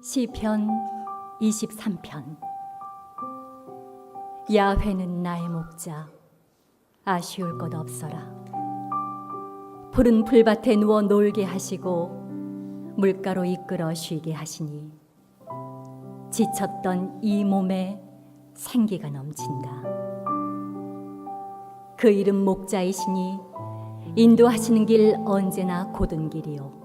시편 23편. 야훼는 나의 목자, 아쉬울 것 없어라. 푸른 풀밭에 누워 놀게 하시고 물가로 이끌어 쉬게 하시니 지쳤던 이 몸에 생기가 넘친다. 그 이름 목자이시니 인도하시는 길 언제나 곧은 길이요.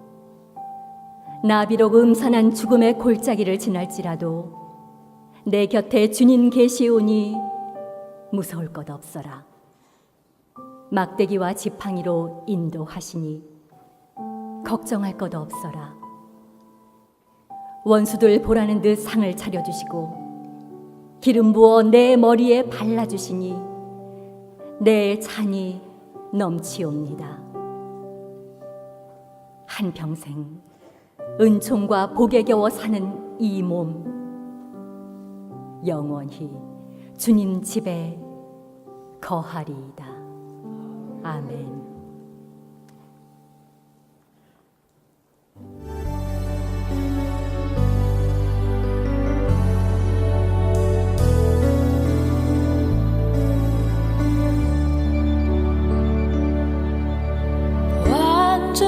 나 비록 음산한 죽음의 골짜기를 지날지라도 내 곁에 주님 계시오니 무서울 것 없어라. 막대기와 지팡이로 인도하시니 걱정할 것 없어라. 원수들 보라는 듯 상을 차려주시고 기름 부어 내 머리에 발라주시니 내 잔이 넘치옵니다. 한평생 은총과 복에 겨워 사는 이 몸, 영원히 주님 집에 거하리이다. 아멘.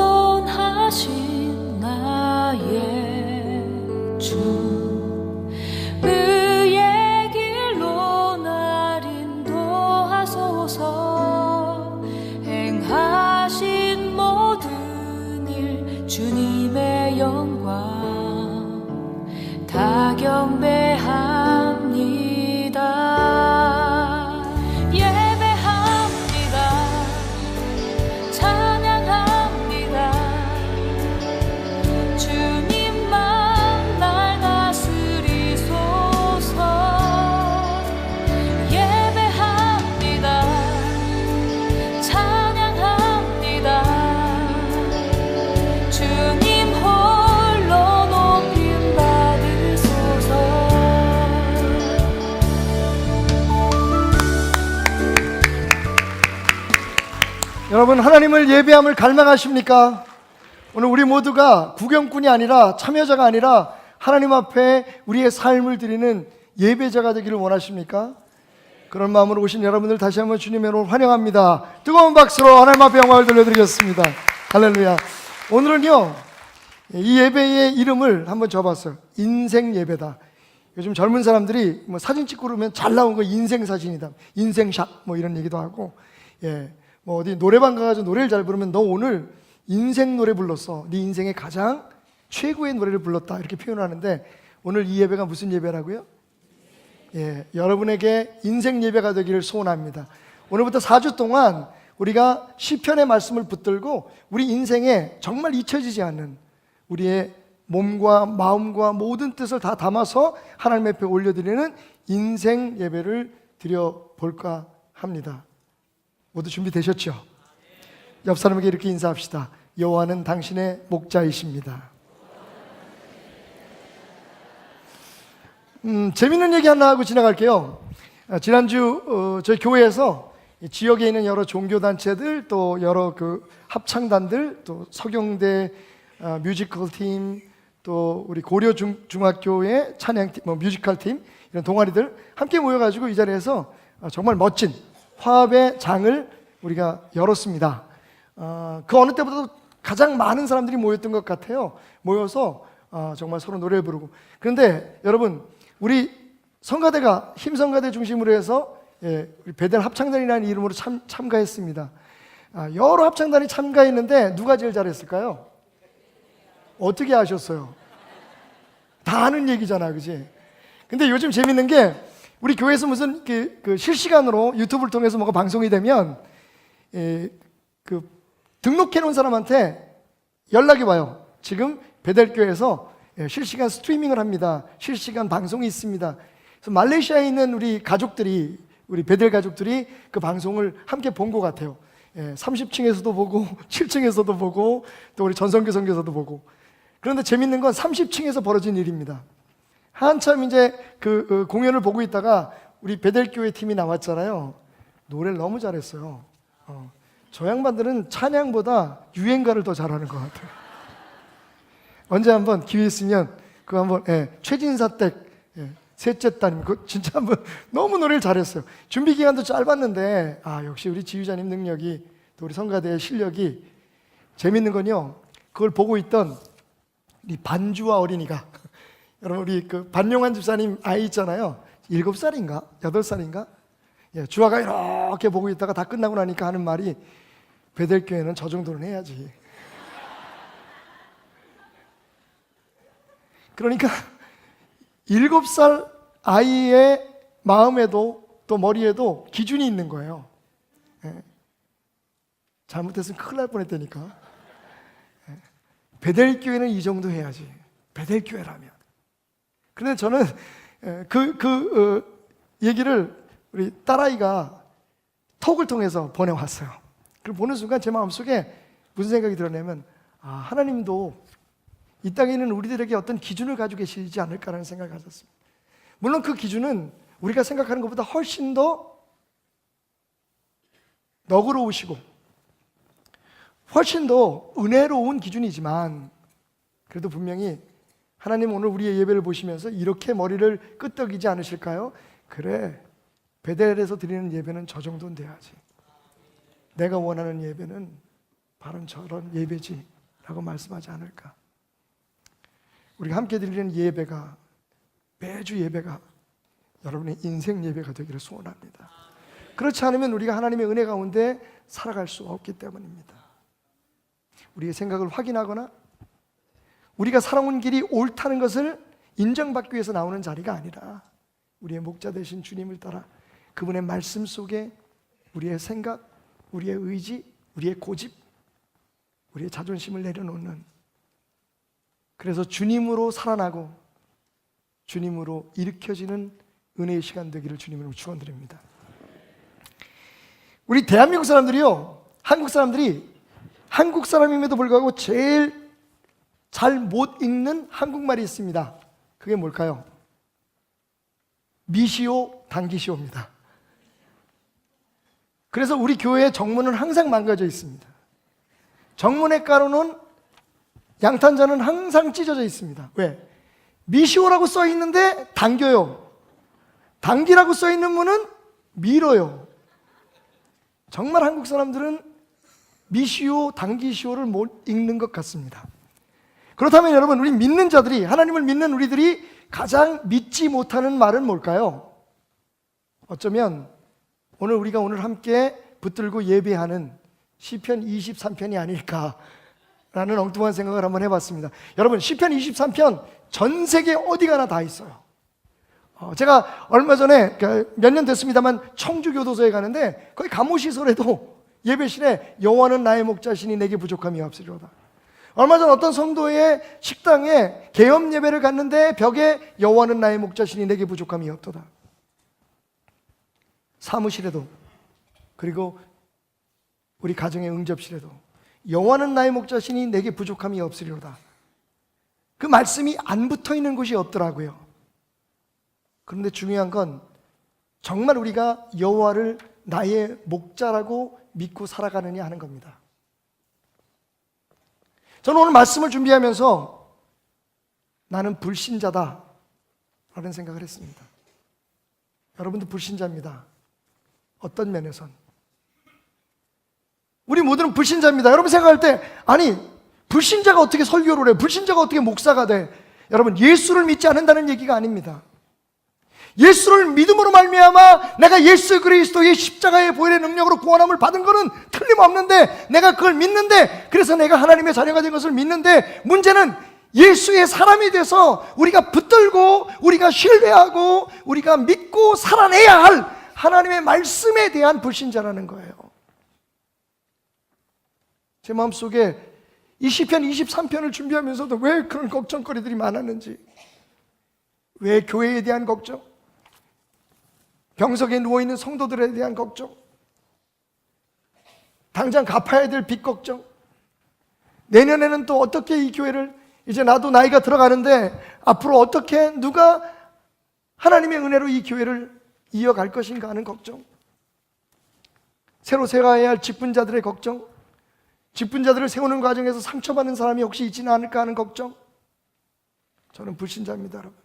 완전하신 나의 주, 의의 길로 날 인도하소서. 행하신 모든 일 주님의 영광 다 경배합니다. 여러분, 하나님을 예배함을 갈망하십니까? 오늘 우리 모두가 구경꾼이 아니라 참여자가 아니라 하나님 앞에 우리의 삶을 드리는 예배자가 되기를 원하십니까? 그런 마음으로 오신 여러분들 다시 한번 주님의 이름으로 환영합니다. 뜨거운 박수로 하나님 앞에 영광을 돌려드리겠습니다. 할렐루야. 오늘은요, 이 예배의 이름을 한번 줘봤어요. 인생 예배다. 요즘 젊은 사람들이 뭐 사진 찍고 그러면 잘 나온 거 인생 사진이다, 인생샷 뭐 이런 얘기도 하고, 뭐 어디 노래방 가가지고 노래를 잘 부르면 너 오늘 인생 노래 불렀어, 네 인생의 가장 최고의 노래를 불렀다, 이렇게 표현하는데, 오늘 이 예배가 무슨 예배라고요? 여러분에게 인생 예배가 되기를 소원합니다. 오늘부터 4주 동안 우리가 시편의 말씀을 붙들고 우리 인생에 정말 잊혀지지 않는 우리의 몸과 마음과 모든 뜻을 다 담아서 하나님 앞에 올려드리는 인생 예배를 드려볼까 합니다. 모두 준비되셨죠? 옆 사람에게 이렇게 인사합시다. 여호와는 당신의 목자이십니다. 재밌는 얘기 하나 하고 지나갈게요. 지난주 저희 교회에서 지역에 있는 여러 종교단체들, 또 여러 그 합창단들, 또 서경대 뮤지컬 팀, 또 우리 고려 중학교의 찬양팀, 뮤지컬 팀, 이런 동아리들 함께 모여가지고 이 자리에서 정말 멋진 화합의 장을 우리가 열었습니다. 그 어느 때보다도 가장 많은 사람들이 모였던 것 같아요. 모여서 정말 서로 노래를 부르고. 그런데 여러분, 우리 성가대가 힘성가대 중심으로 해서 우리 베델 합창단이라는 이름으로 참가했습니다. 여러 합창단이 참가했는데 누가 제일 잘했을까요? 어떻게 아셨어요? 다 아는 얘기잖아, 그지? 근데 요즘 재밌는 게 우리 교회에서 무슨 그 실시간으로 유튜브를 통해서 뭐가 방송이 되면 그 등록해 놓은 사람한테 연락이 와요. 지금 베델교회에서 실시간 스트리밍을 합니다. 실시간 방송이 있습니다. 그래서 말레이시아에 있는 우리 가족들이, 우리 베델 가족들이 그 방송을 함께 본 것 같아요. 30층에서도 보고 7층에서도 보고 또 우리 전성교 선교사도 보고. 그런데 재밌는 건 30층에서 벌어진 일입니다. 한참 이제 그 공연을 보고 있다가 우리 베델교회 팀이 나왔잖아요. 노래를 너무 잘했어요. 저 양반들은 찬양보다 유행가를 더 잘하는 것 같아요. 언제 한번 기회 있으면 그거 한번 최진사 댁 셋째 따님 그 진짜 한번 너무 노래를 잘했어요. 준비 기간도 짧았는데 역시 우리 지휘자님 능력이 또 우리 성가대의 실력이 재밌는 건요. 그걸 보고 있던 이 반주와 어린이가 여러분 우리 그 반용환 집사님 아이 있잖아요. 7살인가 8살인가 주아가 이렇게 보고 있다가 다 끝나고 나니까 하는 말이 베델교회는 저 정도는 해야지. 그러니까 7살 아이의 마음에도 또 머리에도 기준이 있는 거예요. 잘못했으면 큰일 날 뻔했다니까. 베델교회는 이 정도 해야지. 베델교회라면. 그런데 저는 얘기를 우리 딸아이가 톡을 통해서 보내왔어요. 그걸 보는 순간 제 마음속에 무슨 생각이 들었냐면 하나님도 이 땅에 있는 우리들에게 어떤 기준을 가지고 계시지 않을까라는 생각을 가졌습니다. 물론 그 기준은 우리가 생각하는 것보다 훨씬 더 너그러우시고 훨씬 더 은혜로운 기준이지만 그래도 분명히 하나님 오늘 우리의 예배를 보시면서 이렇게 머리를 끄덕이지 않으실까요? 그래, 베델에서 드리는 예배는 저 정도는 돼야지. 내가 원하는 예배는 바로 저런 예배지 라고 말씀하지 않을까. 우리가 함께 드리는 예배가 매주 예배가 여러분의 인생 예배가 되기를 소원합니다. 그렇지 않으면 우리가 하나님의 은혜 가운데 살아갈 수 없기 때문입니다. 우리의 생각을 확인하거나 우리가 살아온 길이 옳다는 것을 인정받기 위해서 나오는 자리가 아니라 우리의 목자 되신 주님을 따라 그분의 말씀 속에 우리의 생각, 우리의 의지, 우리의 고집, 우리의 자존심을 내려놓는, 그래서 주님으로 살아나고 주님으로 일으켜지는 은혜의 시간 되기를 주님으로 축원드립니다. 우리 대한민국 사람들이요, 한국 사람임에도 불구하고 제일 잘 못 읽는 한국말이 있습니다. 그게 뭘까요? 미시오 당기시오입니다. 그래서 우리 교회의 정문은 항상 망가져 있습니다. 정문에 깔아놓은 양탄자는 항상 찢어져 있습니다. 왜? 미시오라고 써 있는데 당겨요. 당기라고 써 있는 문은 밀어요. 정말 한국 사람들은 미시오, 당기시오를 못 읽는 것 같습니다. 그렇다면 여러분, 우리 믿는 자들이, 하나님을 믿는 우리들이 가장 믿지 못하는 말은 뭘까요? 어쩌면 우리가 오늘 함께 붙들고 예배하는 시편 23편이 아닐까라는 엉뚱한 생각을 한번 해봤습니다. 여러분, 시편 23편 전 세계 어디 가나 다 있어요. 제가 얼마 전에 몇 년 됐습니다만 청주교도소에 가는데 거기 감호시설에도 예배실에 여호와는 나의 목자시니 내게 부족함이 없으리로다. 얼마 전 어떤 성도의 식당에 개업 예배를 갔는데 벽에 여호와는 나의 목자시니 내게 부족함이 없도다. 사무실에도, 그리고 우리 가정의 응접실에도 여호와는 나의 목자시니 내게 부족함이 없으리로다. 그 말씀이 안 붙어 있는 곳이 없더라고요. 그런데 중요한 건 정말 우리가 여호와를 나의 목자라고 믿고 살아가느냐 하는 겁니다. 저는 오늘 말씀을 준비하면서 나는 불신자다 라는 생각을 했습니다. 여러분도 불신자입니다. 어떤 면에선 우리 모두는 불신자입니다. 여러분 생각할 때, 아니 불신자가 어떻게 설교를 해? 불신자가 어떻게 목사가 돼? 여러분, 예수를 믿지 않는다는 얘기가 아닙니다. 예수를 믿음으로 말미암아 내가 예수 그리스도의 십자가의 보혈의 능력으로 구원함을 받은 것은 틀림없는데, 내가 그걸 믿는데, 그래서 내가 하나님의 자녀가 된 것을 믿는데, 문제는 예수의 사람이 돼서 우리가 붙들고 우리가 신뢰하고 우리가 믿고 살아내야 할 하나님의 말씀에 대한 불신자라는 거예요. 제 마음속에 이 시편 23편을 준비하면서도 왜 그런 걱정거리들이 많았는지, 왜 교회에 대한 걱정, 병석에 누워있는 성도들에 대한 걱정, 당장 갚아야 될 빚 걱정, 내년에는 또 어떻게 이 교회를, 이제 나도 나이가 들어가는데 앞으로 어떻게 누가 하나님의 은혜로 이 교회를 이어갈 것인가 하는 걱정, 새로 세워야 할 직분자들의 걱정, 직분자들을 세우는 과정에서 상처받는 사람이 혹시 있지는 않을까 하는 걱정, 저는 불신자입니다, 여러분.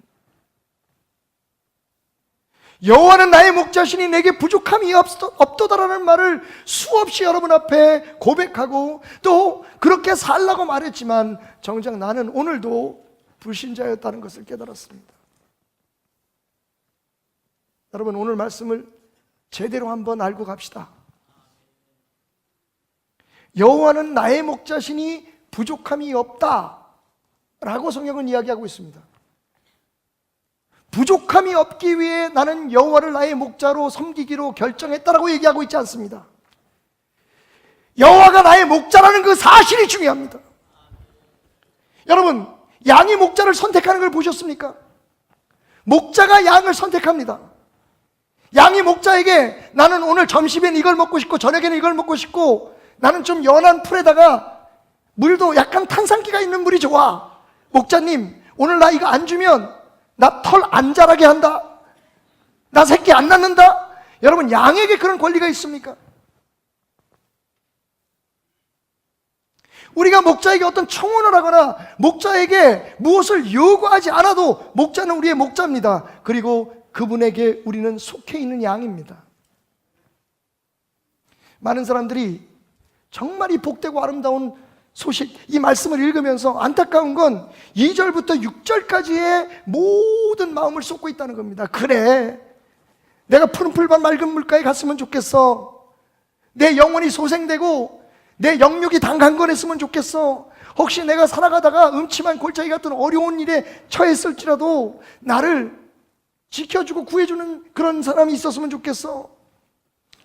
여호와는 나의 목자시니 내게 부족함이 없도다라는 말을 수없이 여러분 앞에 고백하고 또 그렇게 살라고 말했지만 정작 나는 오늘도 불신자였다는 것을 깨달았습니다. 여러분, 오늘 말씀을 제대로 한번 알고 갑시다. 여호와는 나의 목자시니 부족함이 없다 라고 성경은 이야기하고 있습니다. 부족함이 없기 위해 나는 여호와를 나의 목자로 섬기기로 결정했다라고 얘기하고 있지 않습니다. 여호와가 나의 목자라는 그 사실이 중요합니다. 여러분, 양이 목자를 선택하는 걸 보셨습니까? 목자가 양을 선택합니다. 양이 목자에게 나는 오늘 점심엔 이걸 먹고 싶고 저녁에는 이걸 먹고 싶고 나는 좀 연한 풀에다가 물도 약간 탄산기가 있는 물이 좋아. 목자님, 오늘 나 이거 안 주면 나 털 안 자라게 한다. 나 새끼 안 낳는다. 여러분, 양에게 그런 권리가 있습니까? 우리가 목자에게 어떤 청혼을 하거나 목자에게 무엇을 요구하지 않아도 목자는 우리의 목자입니다. 그리고 그분에게 우리는 속해 있는 양입니다. 많은 사람들이 정말 이 복되고 아름다운 소식, 이 말씀을 읽으면서 안타까운 건 2절부터 6절까지의 모든 마음을 쏟고 있다는 겁니다. 그래, 내가 푸른 풀밭 맑은 물가에 갔으면 좋겠어. 내 영혼이 소생되고 내 영육이 강건했으면 좋겠어. 혹시 내가 살아가다가 음침한 골짜기 같은 어려운 일에 처했을지라도 나를 지켜주고 구해주는 그런 사람이 있었으면 좋겠어.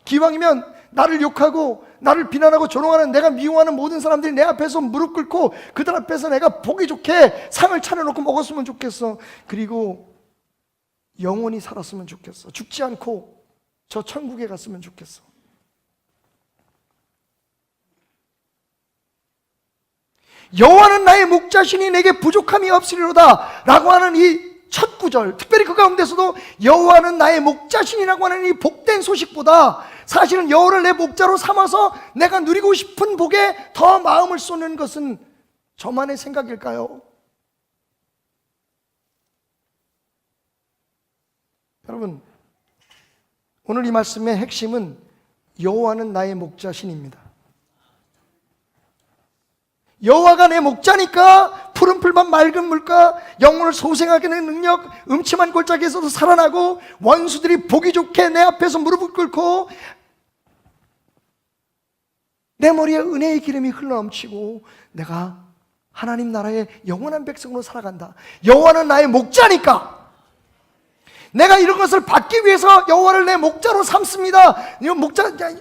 기왕이면 나를 욕하고 나를 비난하고 조롱하는 내가 미워하는 모든 사람들이 내 앞에서 무릎 꿇고 그들 앞에서 내가 보기 좋게 상을 차려놓고 먹었으면 좋겠어. 그리고 영원히 살았으면 좋겠어. 죽지 않고 저 천국에 갔으면 좋겠어. 여호와는 나의 목자시니 내게 부족함이 없으리로다 라고 하는 이 첫 구절, 특별히 그 가운데서도 여호와는 나의 목자신이라고 하는 이 복된 소식보다 사실은 여호와를 내 목자로 삼아서 내가 누리고 싶은 복에 더 마음을 쏟는 것은 저만의 생각일까요? 여러분, 오늘 이 말씀의 핵심은 여호와는 나의 목자신입니다. 여호와가 내 목자니까 푸른 풀밭 맑은 물가, 영혼을 소생하게 하는 능력, 음침한 골짜기에서도 살아나고 원수들이 보기 좋게 내 앞에서 무릎을 꿇고 내 머리에 은혜의 기름이 흘러넘치고 내가 하나님 나라의 영원한 백성으로 살아간다. 여호와는 나의 목자니까 내가 이런 것을 받기 위해서 여호와를 내 목자로 삼습니다.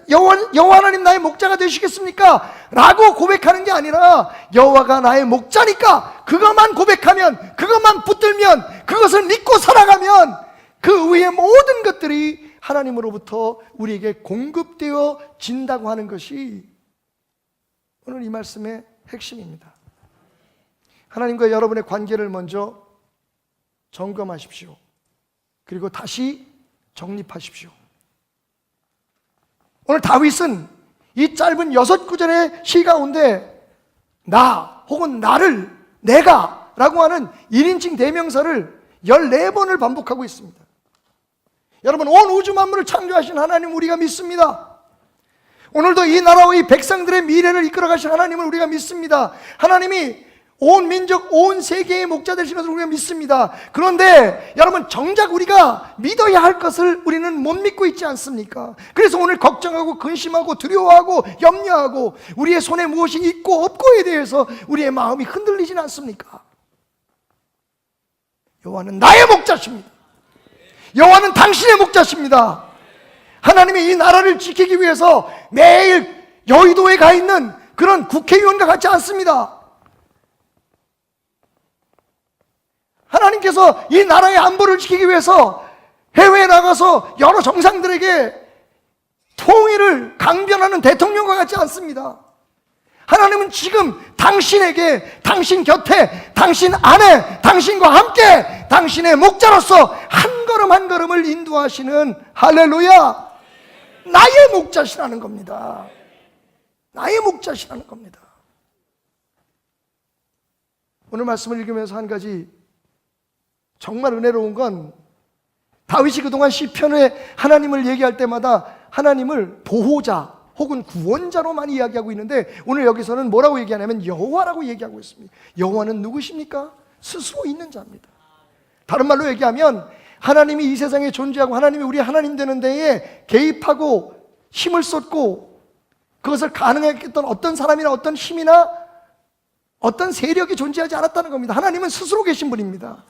여호와 하나님 나의 목자가 되시겠습니까? 라고 고백하는 게 아니라 여호와가 나의 목자니까 그것만 고백하면, 그것만 붙들면, 그것을 믿고 살아가면 그 위의 모든 것들이 하나님으로부터 우리에게 공급되어 진다고 하는 것이 오늘 이 말씀의 핵심입니다. 하나님과 여러분의 관계를 먼저 점검하십시오. 그리고 다시 정립하십시오. 오늘 다윗은 이 짧은 6구절의 시 가운데 나 혹은 나를, 내가 라고 하는 1인칭 대명사를 14번을 반복하고 있습니다. 여러분, 온 우주 만물을 창조하신 하나님 우리가 믿습니다. 오늘도 이 나라와 이 백성들의 미래를 이끌어 가신 하나님을 우리가 믿습니다. 하나님이 온 민족, 온 세계의 목자 되시는 것을 우리가 믿습니다. 그런데 여러분, 정작 우리가 믿어야 할 것을 우리는 못 믿고 있지 않습니까? 그래서 오늘 걱정하고 근심하고 두려워하고 염려하고 우리의 손에 무엇이 있고 없고에 대해서 우리의 마음이 흔들리진 않습니까? 여호와는 나의 목자십니다. 여호와는 당신의 목자십니다. 하나님이 이 나라를 지키기 위해서 매일 여의도에 가 있는 그런 국회의원과 같지 않습니다. 하나님께서 이 나라의 안보를 지키기 위해서 해외에 나가서 여러 정상들에게 통일을 강변하는 대통령과 같지 않습니다. 하나님은 지금 당신에게, 당신 곁에, 당신 안에, 당신과 함께 당신의 목자로서 한 걸음 한 걸음을 인도하시는, 할렐루야, 나의 목자시라는 겁니다. 나의 목자시라는 겁니다. 오늘 말씀을 읽으면서 한 가지 정말 은혜로운 건 다윗이 그동안 시편에 하나님을 얘기할 때마다 하나님을 보호자 혹은 구원자로 많이 이야기하고 있는데 오늘 여기서는 뭐라고 얘기하냐면 여호와라고 얘기하고 있습니다. 여호와는 누구십니까? 스스로 있는 자입니다. 다른 말로 얘기하면 하나님이 이 세상에 존재하고 하나님이 우리 하나님 되는 데에 개입하고 힘을 쏟고 그것을 가능하게 했던 어떤 사람이나 어떤 힘이나 어떤 세력이 존재하지 않았다는 겁니다. 하나님은 스스로 계신 분입니다.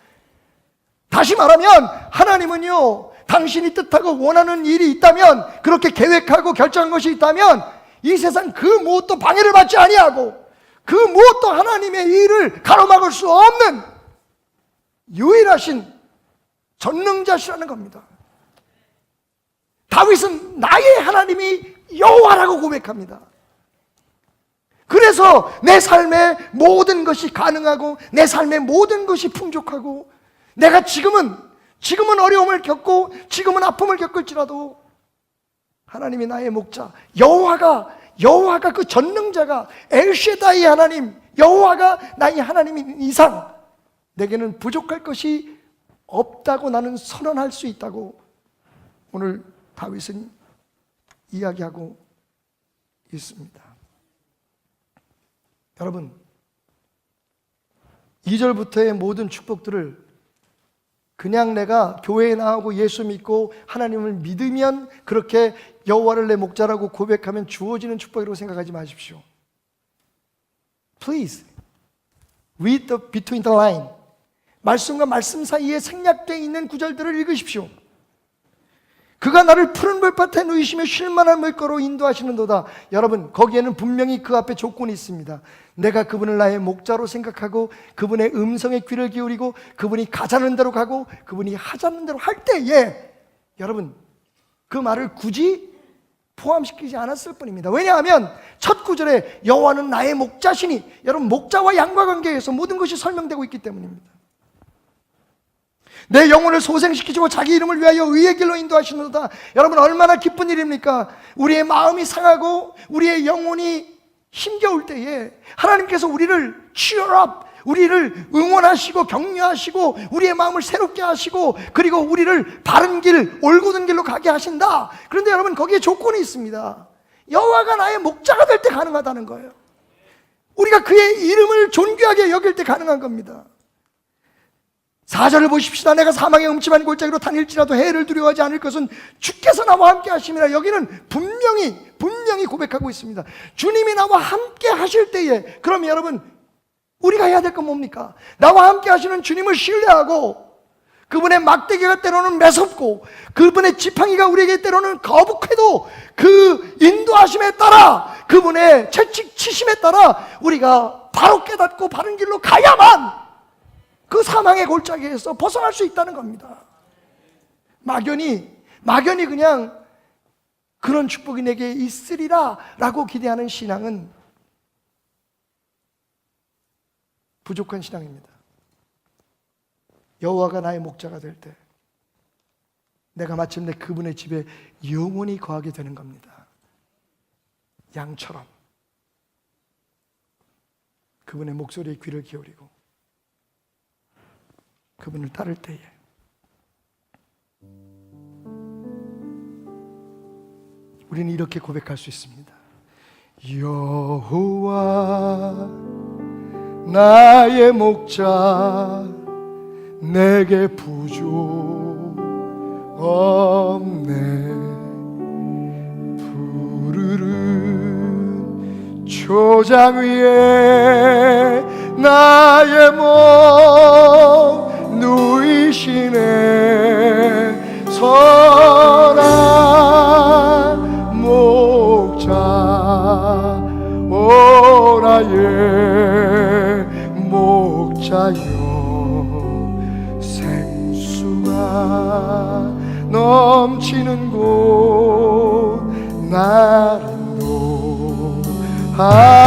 다시 말하면 하나님은요, 당신이 뜻하고 원하는 일이 있다면, 그렇게 계획하고 결정한 것이 있다면 이 세상 그 무엇도 방해를 받지 아니하고 그 무엇도 하나님의 일을 가로막을 수 없는 유일하신 전능자시라는 겁니다. 다윗은 나의 하나님이 여호와라고 고백합니다. 그래서 내 삶의 모든 것이 가능하고 내 삶의 모든 것이 풍족하고 내가 지금은 어려움을 겪고 지금은 아픔을 겪을지라도 하나님이 나의 목자, 여호와가 그 전능자가 엘셰다이 하나님, 여호와가 나의 하나님인 이상 내게는 부족할 것이 없다고 나는 선언할 수 있다고 오늘 다윗은 이야기하고 있습니다. 여러분, 2절부터의 모든 축복들을 그냥 내가 교회에 나오고 예수 믿고 하나님을 믿으면 그렇게 여호와를 내 목자라고 고백하면 주어지는 축복이라고 생각하지 마십시오. Please read between the line. 말씀과 말씀 사이에 생략되어 있는 구절들을 읽으십시오. 그가 나를 푸른 물밭에 누이시며 쉴만한 물가로 인도하시는도다. 여러분, 거기에는 분명히 그 앞에 조건이 있습니다. 내가 그분을 나의 목자로 생각하고 그분의 음성에 귀를 기울이고 그분이 가자는 대로 가고 그분이 하자는 대로 할 때에 여러분, 그 말을 굳이 포함시키지 않았을 뿐입니다. 왜냐하면 첫 구절에 여호와는 나의 목자시니, 여러분, 목자와 양과 관계에서 모든 것이 설명되고 있기 때문입니다. 내 영혼을 소생시키시고 자기 이름을 위하여 의의 길로 인도하시는도다. 여러분, 얼마나 기쁜 일입니까? 우리의 마음이 상하고 우리의 영혼이 힘겨울 때에 하나님께서 우리를 cheer up, 우리를 응원하시고 격려하시고 우리의 마음을 새롭게 하시고 그리고 우리를 바른 길, 올곧은 길로 가게 하신다. 그런데 여러분, 거기에 조건이 있습니다. 여호와가 나의 목자가 될 때 가능하다는 거예요. 우리가 그의 이름을 존귀하게 여길 때 가능한 겁니다. 4절을 보십시다. 내가 사망의 음침한 골짜기로 다닐지라도 해를 두려워하지 않을 것은 주께서 나와 함께 하심이라. 여기는 분명히 고백하고 있습니다. 주님이 나와 함께 하실 때에, 그럼 여러분, 우리가 해야 될 건 뭡니까? 나와 함께 하시는 주님을 신뢰하고 그분의 막대기가 때로는 매섭고 그분의 지팡이가 우리에게 때로는 거북해도 그 인도하심에 따라, 그분의 채찍치심에 따라 우리가 바로 깨닫고 바른 길로 가야만 그 사망의 골짜기에서 벗어날 수 있다는 겁니다. 막연히 그냥 그런 축복이 내게 있으리라 라고 기대하는 신앙은 부족한 신앙입니다. 여호와가 나의 목자가 될 때 내가 마침내 그분의 집에 영원히 거하게 되는 겁니다. 양처럼 그분의 목소리에 귀를 기울이고 그분을 따를 때에 우리는 이렇게 고백할 수 있습니다. 여호와 나의 목자, 내게 부족 없네. 푸르른 초장 위에 나의 몸 누이시네. 선한 목자, 오 나의 목자여, 생수가 넘치는 곳 나를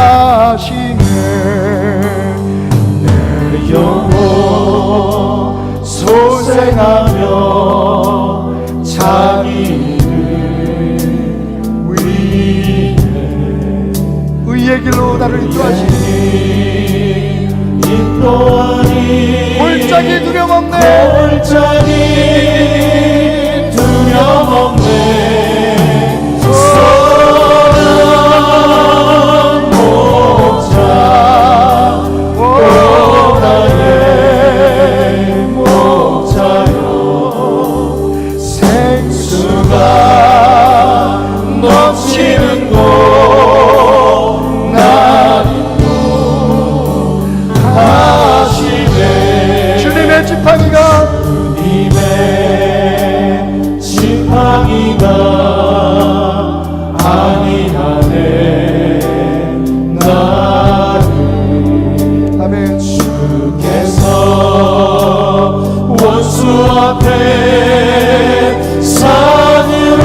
인도하시네. 내 영혼 소생하며 자기 이름 위해 의의 길로 나를 인도하시니 골짜 골짜기 두려움 없네. 골짜기 두려움 없네. 선한 목자 오 나의 목자여 생수가 넘치는 곳 나를 하시네. 주님의 지팡이가 주님의 지팡이가 아니하네 나를. 아멘. 주께서 원수 앞에 산으로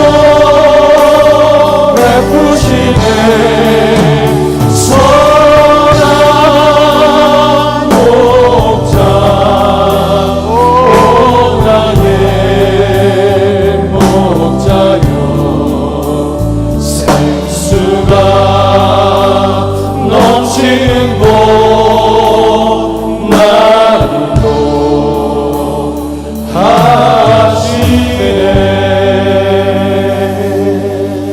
베푸시네. 선한 목자 오 나의 목자여 생수가 넘치는 곳 나를 하시네.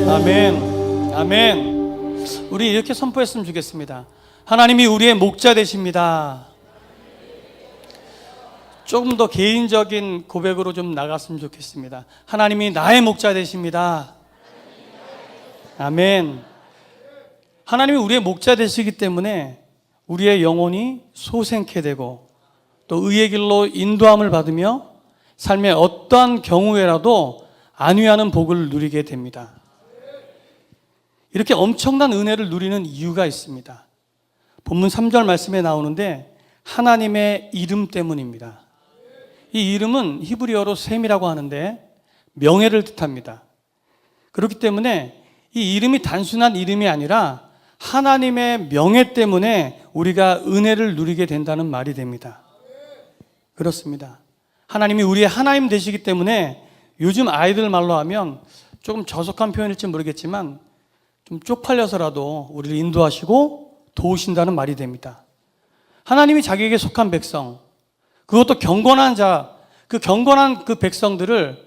아멘. 아멘. 우리 이렇게 선포했으면 좋겠습니다. 하나님이 우리의 목자 되십니다. 조금 더 개인적인 고백으로 좀 나갔으면 좋겠습니다. 하나님이 나의 목자 되십니다. 아멘. 하나님이 우리의 목자 되시기 때문에 우리의 영혼이 소생케 되고 또 의의 길로 인도함을 받으며 삶의 어떠한 경우에라도 안위하는 복을 누리게 됩니다. 이렇게 엄청난 은혜를 누리는 이유가 있습니다. 본문 3절 말씀에 나오는데 하나님의 이름 때문입니다. 이 이름은 히브리어로 셈이라고 하는데 명예를 뜻합니다. 그렇기 때문에 이 이름이 단순한 이름이 아니라 하나님의 명예 때문에 우리가 은혜를 누리게 된다는 말이 됩니다. 그렇습니다. 하나님이 우리의 하나님 되시기 때문에 요즘 아이들 말로 하면 조금 저속한 표현일지 모르겠지만 좀 쪽팔려서라도 우리를 인도하시고 도우신다는 말이 됩니다. 하나님이 자기에게 속한 백성, 그것도 경건한 자, 그 경건한 그 백성들을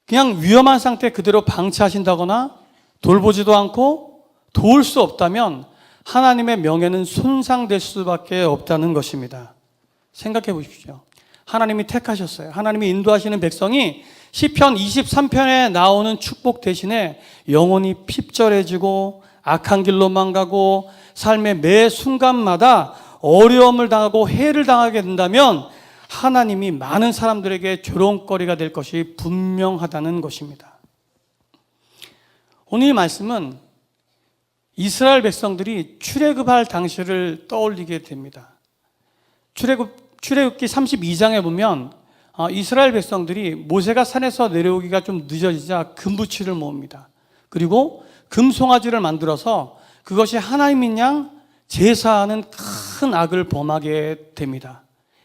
그냥 위험한 상태 그대로 방치하신다거나 돌보지도 않고 도울 수 없다면 하나님의 명예는 손상될 수밖에 없다는 것입니다. 생각해 보십시오. 하나님이 택하셨어요. 하나님이 인도하시는 백성이 시편 23편에 나오는 축복 대신에 영혼이 핍절해지고 악한 길로만 가고 삶의 매 순간마다 어려움을 당하고 해를 당하게 된다면 하나님이 많은 사람들에게 조롱거리가 될 것이 분명하다는 것입니다. 오늘 이 말씀은 이스라엘 백성들이 출애굽할 당시를 떠올리게 됩니다. 출애굽기 32장에 보면 이스라엘 백성들이 모세가 산에서 내려오기가 좀 늦어지자 금부치를 모읍니다. 그리고 금송아지를 만들어서 그것이 하나님인 양 제사하는 큰 악을 범하게 됩니다.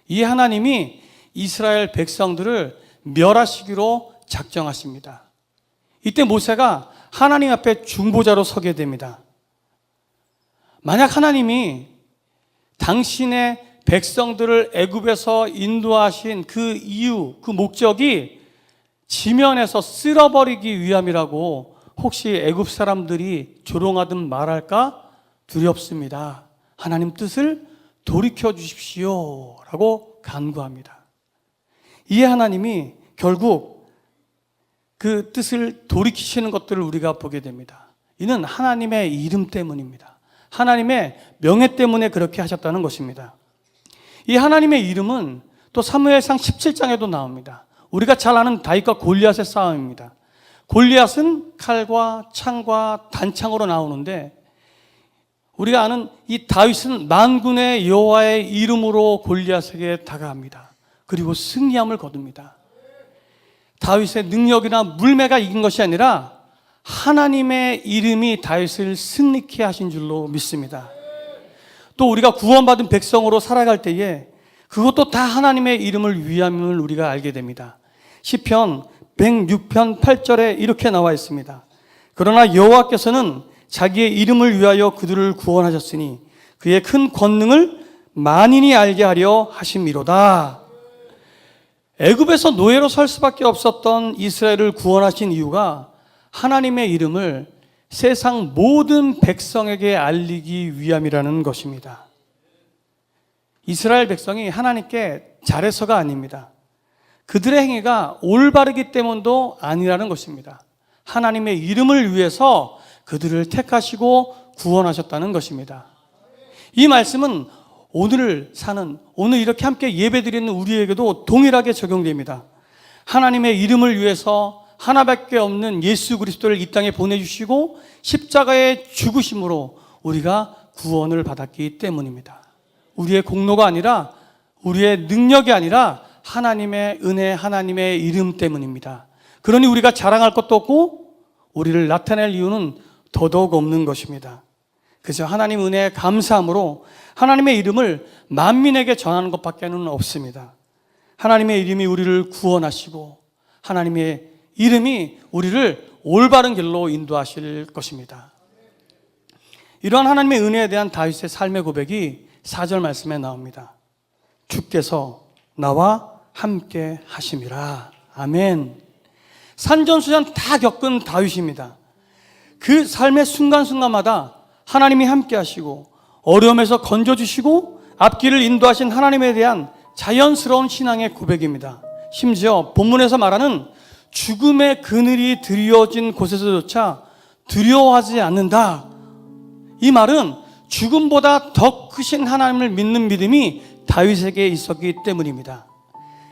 이 하나님이 이스라엘 백성들을 멸하시기로 작정하십니다. 이때 모세가 하나님 앞에 중보자로 서게 됩니다. 만약 하나님이 당신의 백성들을 애굽에서 인도하신 그 이유, 그 목적이 지면에서 쓸어버리기 위함이라고 혹시 애굽 사람들이 조롱하든 말할까 두렵습니다. 하나님 뜻을 돌이켜 주십시오 라고 간구합니다. 이 하나님이 결국 그 뜻을 돌이키시는 것들을 우리가 보게 됩니다. 이는 하나님의 이름 때문입니다. 하나님의 명예 때문에 그렇게 하셨다는 것입니다. 이 하나님의 이름은 또 사무엘상 17장에도 나옵니다. 우리가 잘 아는 다윗과 골리앗의 싸움입니다. 골리앗은 칼과 창과 단창으로 나오는데 우리가 아는 이 다윗은 만군의 여호와의 이름으로 골리앗에게 다가갑니다. 그리고 승리함을 거둡니다. 다윗의 능력이나 물매가 이긴 것이 아니라 하나님의 이름이 다윗을 승리케 하신 줄로 믿습니다. 또 우리가 구원받은 백성으로 살아갈 때에 그것도 다 하나님의 이름을 위함을 우리가 알게 됩니다. 시편 106편 8절에 이렇게 나와 있습니다. 그러나 여호와께서는 자기의 이름을 위하여 그들을 구원하셨으니 그의 큰 권능을 만인이 알게 하려 하심이로다. 애굽에서 노예로 살 수밖에 없었던 이스라엘을 구원하신 이유가 하나님의 이름을 세상 모든 백성에게 알리기 위함이라는 것입니다. 이스라엘 백성이 하나님께 잘해서가 아닙니다. 그들의 행위가 올바르기 때문도 아니라는 것입니다. 하나님의 이름을 위해서 그들을 택하시고 구원하셨다는 것입니다. 이 말씀은 오늘 이렇게 함께 예배드리는 우리에게도 동일하게 적용됩니다. 하나님의 이름을 위해서 하나밖에 없는 예수 그리스도를 이 땅에 보내주시고 십자가의 죽으심으로 우리가 구원을 받았기 때문입니다. 우리의 공로가 아니라, 우리의 능력이 아니라 하나님의 은혜, 하나님의 이름 때문입니다. 그러니 우리가 자랑할 것도 없고 우리를 나타낼 이유는 더더욱 없는 것입니다. 그저 하나님 은혜에 감사함으로 하나님의 이름을 만민에게 전하는 것밖에는 없습니다. 하나님의 이름이 우리를 구원하시고 하나님의 이름이 우리를 올바른 길로 인도하실 것입니다. 이러한 하나님의 은혜에 대한 다윗의 삶의 고백이 4절 말씀에 나옵니다. 주께서 나와 함께 하심이라. 아멘. 산전수전 다 겪은 다윗입니다. 그 삶의 순간순간마다 하나님이 함께 하시고 어려움에서 건져주시고 앞길을 인도하신 하나님에 대한 자연스러운 신앙의 고백입니다. 심지어 본문에서 말하는 죽음의 그늘이 드리워진 곳에서조차 두려워하지 않는다. 이 말은 죽음보다 더 크신 하나님을 믿는 믿음이 다윗에게 있었기 때문입니다.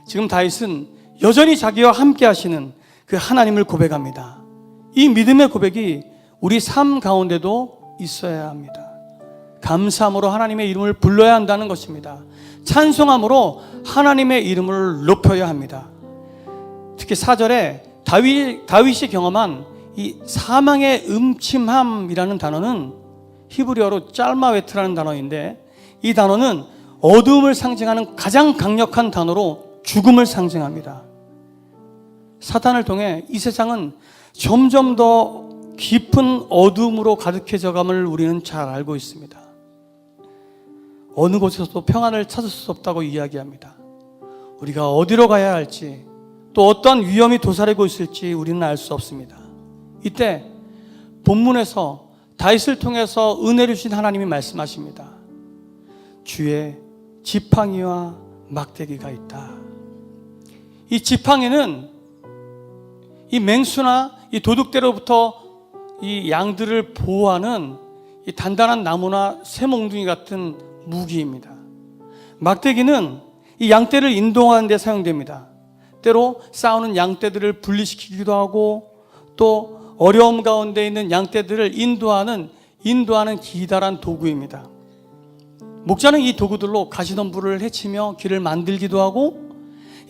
지금 다윗은 여전히 자기와 함께 하시는 그 하나님을 고백합니다. 이 믿음의 고백이 우리 삶 가운데도 있어야 합니다. 감사함으로 하나님의 이름을 불러야 한다는 것입니다. 찬송함으로 하나님의 이름을 높여야 합니다. 특히 4절에 다윗이 경험한 이 사망의 음침함이라는 단어는 히브리어로 짤마웨트라는 단어인데, 이 단어는 어두움을 상징하는 가장 강력한 단어로 죽음을 상징합니다. 사탄을 통해 이 세상은 점점 더 깊은 어두움으로 가득해져감을 우리는 잘 알고 있습니다. 어느 곳에서도 평안을 찾을 수 없다고 이야기합니다. 우리가 어디로 가야 할지, 또 어떠한 위험이 도사리고 있을지 우리는 알 수 없습니다. 이때 본문에서 다윗을 통해서 은혜를 주신 하나님이 말씀하십니다. 주의 지팡이와 막대기가 있다. 이 지팡이는 이 맹수나 이 도둑대로부터 이 양들을 보호하는 이 단단한 나무나 쇠몽둥이 같은 무기입니다. 막대기는 이 양떼를 인도하는 데 사용됩니다. 때로 싸우는 양떼들을 분리시키기도 하고, 또 어려움 가운데 있는 양떼들을 인도하는 기다란 도구입니다. 목자는 이 도구들로 가시덤불을 해치며 길을 만들기도 하고,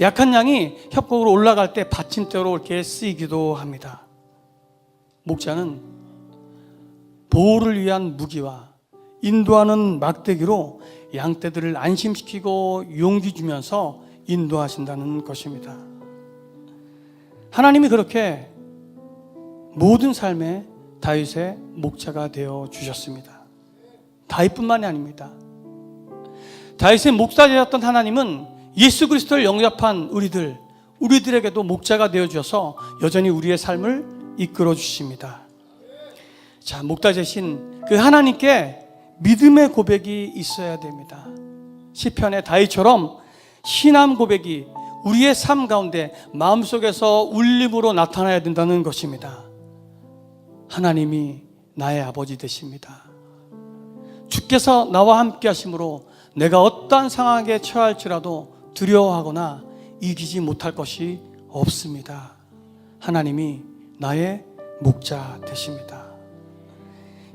약한 양이 협곡으로 올라갈 때 받침대로 이렇게 쓰이기도 합니다. 목자는 보호를 위한 무기와 인도하는 막대기로 양떼들을 안심시키고 용기 주면서 인도하신다는 것입니다. 하나님이 그렇게 모든 삶에 다윗의 목자가 되어 주셨습니다. 다윗뿐만이 아닙니다. 다윗의 목자 되었던 하나님은 예수 그리스도를 영접한 우리들에게도 목자가 되어 주셔서 여전히 우리의 삶을 이끌어 주십니다. 자, 목자 되신 그 하나님께 믿음의 고백이 있어야 됩니다. 시편의 다윗처럼 신앙 고백이 우리의 삶 가운데 마음속에서 울림으로 나타나야 된다는 것입니다. 하나님이 나의 아버지 되십니다. 주께서 나와 함께 하심으로 내가 어떠한 상황에 처할지라도 두려워하거나 이기지 못할 것이 없습니다. 하나님이 나의 목자 되십니다.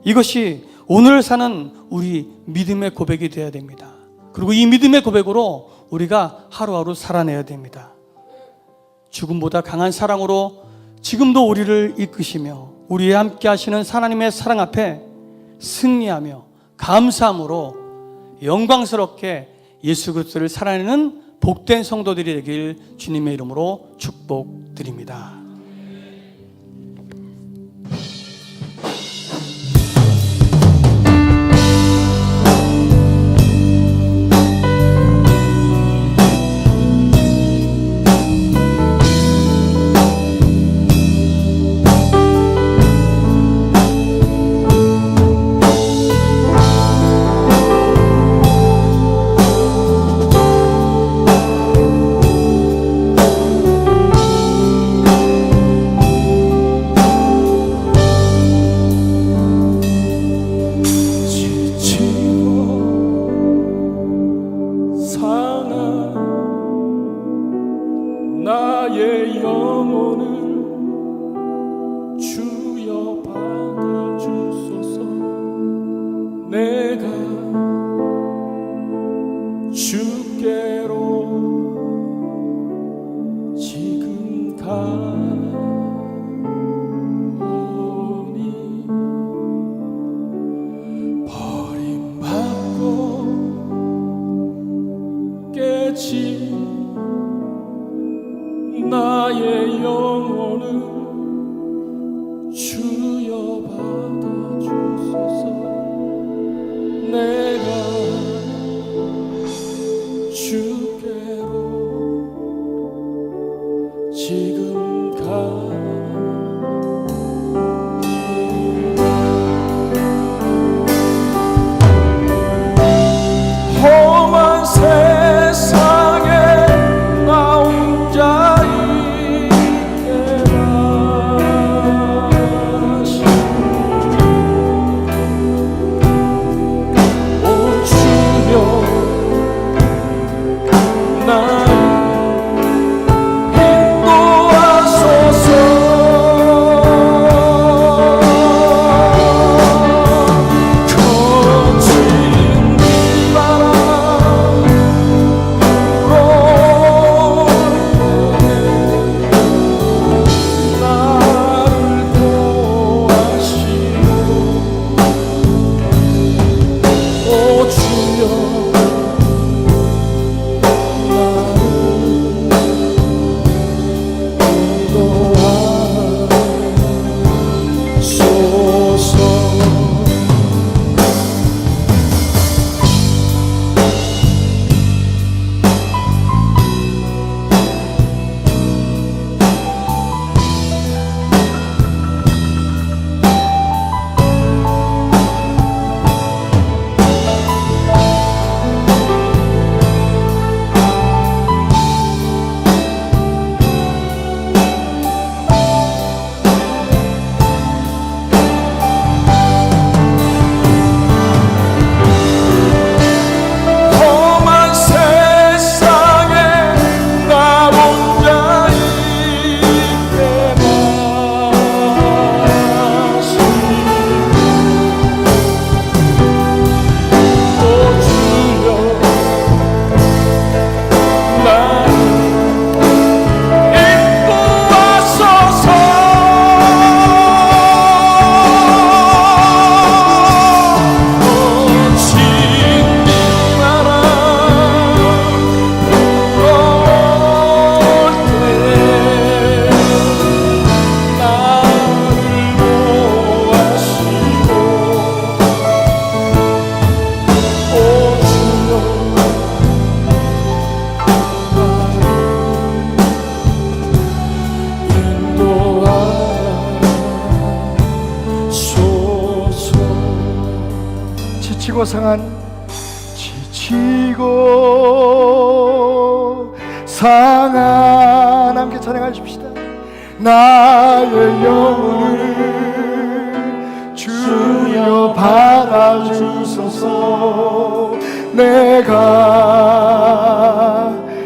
이것이 오늘 사는 우리 믿음의 고백이 되어야 됩니다. 그리고 이 믿음의 고백으로 우리가 하루하루 살아내야 됩니다. 죽음보다 강한 사랑으로 지금도 우리를 이끄시며 우리와 함께 하시는 하나님의 사랑 앞에 승리하며 감사함으로 영광스럽게 예수 그리스도를 살아내는 복된 성도들이 되길 주님의 이름으로 축복드립니다. 주여 받아주소서. 내가 주께로 지금 가오니 버림받고 깨진 나의 영혼을 주여 받아주소서. 내가 주께로 지금 험한 세상에 나 혼자 있게 하시오. 오 주여 날 인도하소서. 거친 지치고 상한 함께 찬양하십시다. 나의 영혼을 주여 받아주소서. 내가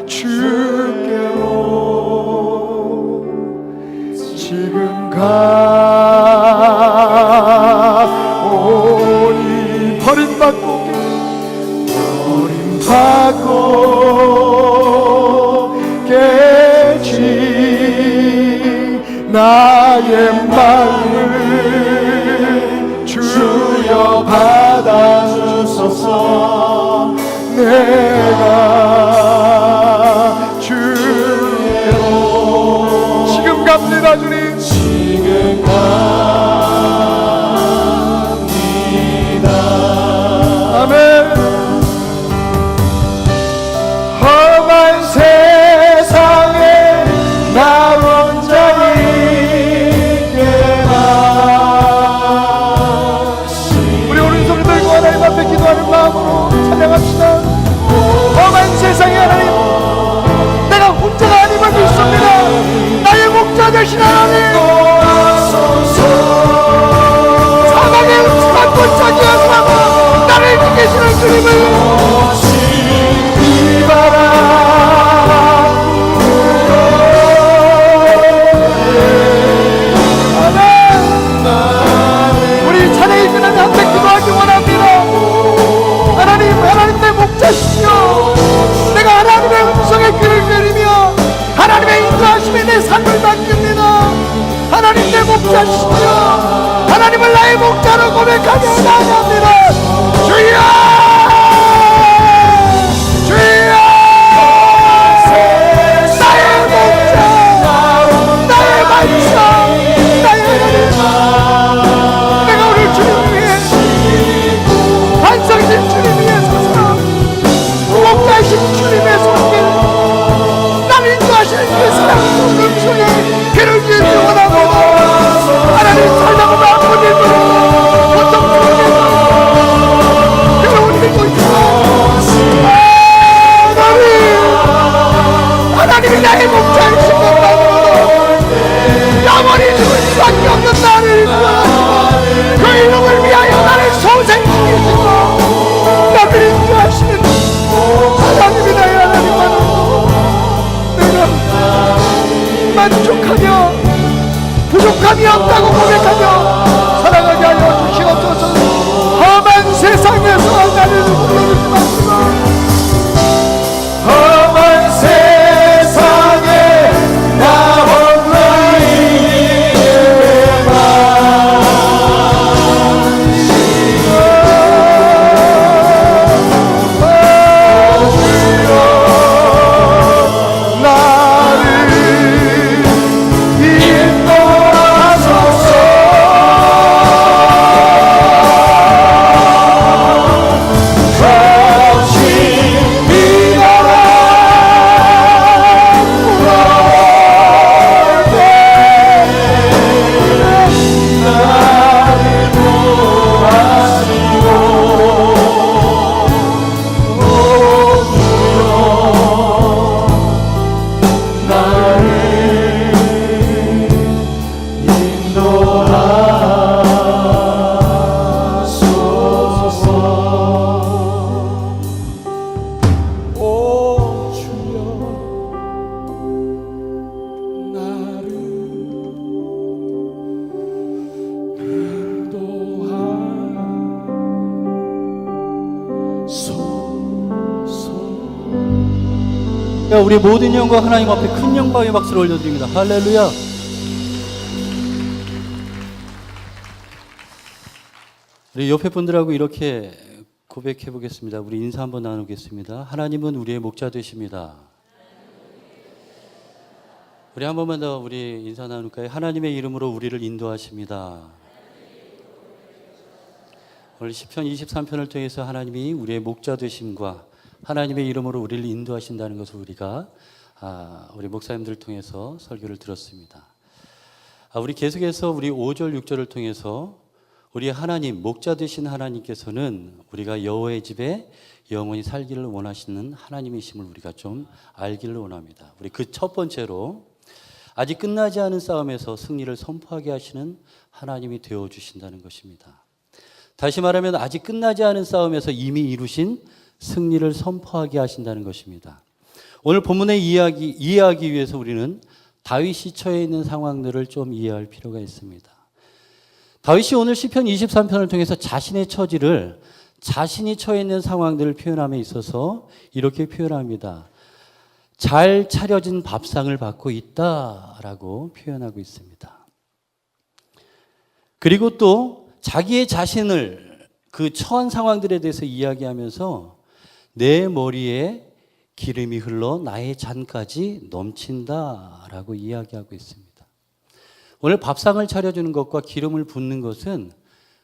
주께로 지금 가오니 버림받고 깨진 나의 마음을 주여 받아주소서. 내가 주께로 지금 갑니다. 주님 지금 갑니다. 아멘. 험한 세상에 나 혼자 있게 하나님을 나의 목자로 고백하며 나아갑니다. 주여! 주여! 나의 목자, 나의 반석, 나의 하나님, 내가 오늘 주님 위해 반석이신 주님 위에 서서 목자이신 주님의 손길 나를 인도하시는 그 사랑스러운 음성에 그를 주기 원합니다. 하나님 살다가 아픈 일들 고통스럽게 괴로운 일도 있지만 하나님이 나의 목자이신 것만으로도 영원히 죽을 수밖에 없는 나를 인도하시고 그 이름을 위하여 나를 소생시키시고 나를 인도하시는 하나님이 나의 하나님만으로도 내가 만족하며 부족함이 없다고 고백하며 사랑하게 하여 주시옵소서. 험한 세상에서 나를 불러주지 마시고 험한 세상에 나 홀로 우리 모든 영광 하나님 앞에 큰 영광의 박수를 올려드립니다. 할렐루야. 우리 옆에 분들하고 이렇게 고백해 보겠습니다. 우리 인사 한번 나누겠습니다. 하나님은 우리의 목자 되십니다. 우리 한 번만 더 우리 인사 나눌까요? 하나님의 이름으로 우리를 인도하십니다. 오늘 시편 23편을 통해서 하나님이 우리의 목자 되심과 하나님의 이름으로 우리를 인도하신다는 것을 우리가 우리 목사님들을 통해서 설교를 들었습니다. 우리 계속해서 우리 5절 6절을 통해서 우리 하나님 목자 되신 하나님께서는 우리가 여호와의 집에 영원히 살기를 원하시는 하나님이심을 우리가 좀 알기를 원합니다. 우리 그 첫 번째로 아직 끝나지 않은 싸움에서 승리를 선포하게 하시는 하나님이 되어 주신다는 것입니다. 다시 말하면 아직 끝나지 않은 싸움에서 이미 이루신 승리를 선포하게 하신다는 것입니다. 오늘 본문의 이해하기 위해서 우리는 다윗이 처해 있는 상황들을 좀 이해할 필요가 있습니다. 다윗이 오늘 시편 23편을 통해서 자신의 처지를 자신이 처해 있는 상황들을 표현함에 있어서 이렇게 표현합니다. 잘 차려진 밥상을 받고 있다라고 표현하고 있습니다. 그리고 또 자기의 자신을 그 처한 상황들에 대해서 이야기하면서 내 머리에 기름이 흘러 나의 잔까지 넘친다라고 이야기하고 있습니다. 오늘 밥상을 차려주는 것과 기름을 붓는 것은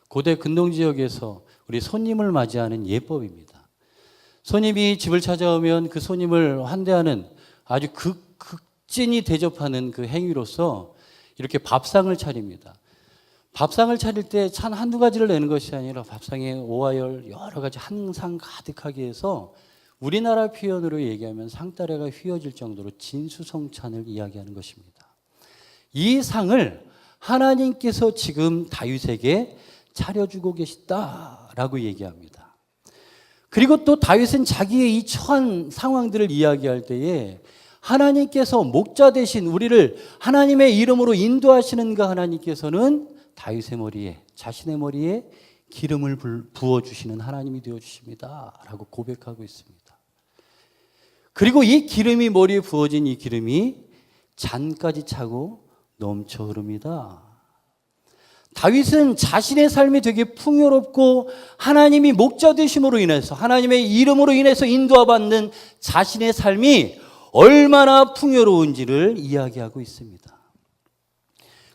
고대 근동지역에서 우리 손님을 맞이하는 예법입니다. 손님이 집을 찾아오면 그 손님을 환대하는 아주 극진히 대접하는 그 행위로서 이렇게 밥상을 차립니다. 밥상을 차릴 때 찬 한두 가지를 내는 것이 아니라 밥상에 오하열 여러 가지 한 상 가득하게 해서 우리나라 표현으로 얘기하면 상다리가 휘어질 정도로 진수성찬을 이야기하는 것입니다. 이 상을 하나님께서 지금 다윗에게 차려주고 계시다라고 얘기합니다. 그리고 또 다윗은 자기의 이 처한 상황들을 이야기할 때에 하나님께서 목자 되신 우리를 하나님의 이름으로 인도하시는 그 하나님께서는 다윗의 머리에, 자신의 머리에 기름을 부어주시는 하나님이 되어주십니다 라고 고백하고 있습니다. 그리고 이 기름이 머리에 부어진 이 기름이 잔까지 차고 넘쳐 흐릅니다. 다윗은 자신의 삶이 되게 풍요롭고 하나님이 목자 되심으로 인해서 하나님의 이름으로 인해서 인도받는 자신의 삶이 얼마나 풍요로운지를 이야기하고 있습니다.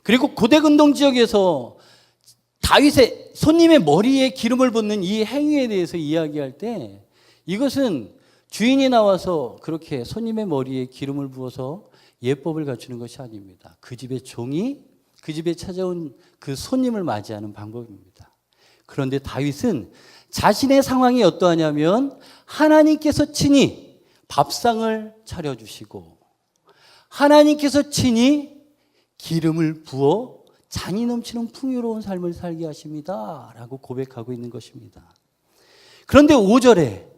그리고 고대근동 지역에서 다윗의 손님의 머리에 기름을 붓는 이 행위에 대해서 이야기할 때 이것은 주인이 나와서 그렇게 손님의 머리에 기름을 부어서 예법을 갖추는 것이 아닙니다. 그 집의 종이 그 집에 찾아온 그 손님을 맞이하는 방법입니다. 그런데 다윗은 자신의 상황이 어떠하냐면 하나님께서 친히 밥상을 차려주시고 하나님께서 친히 기름을 부어 잔이 넘치는 풍요로운 삶을 살게 하십니다 라고 고백하고 있는 것입니다. 그런데 5절에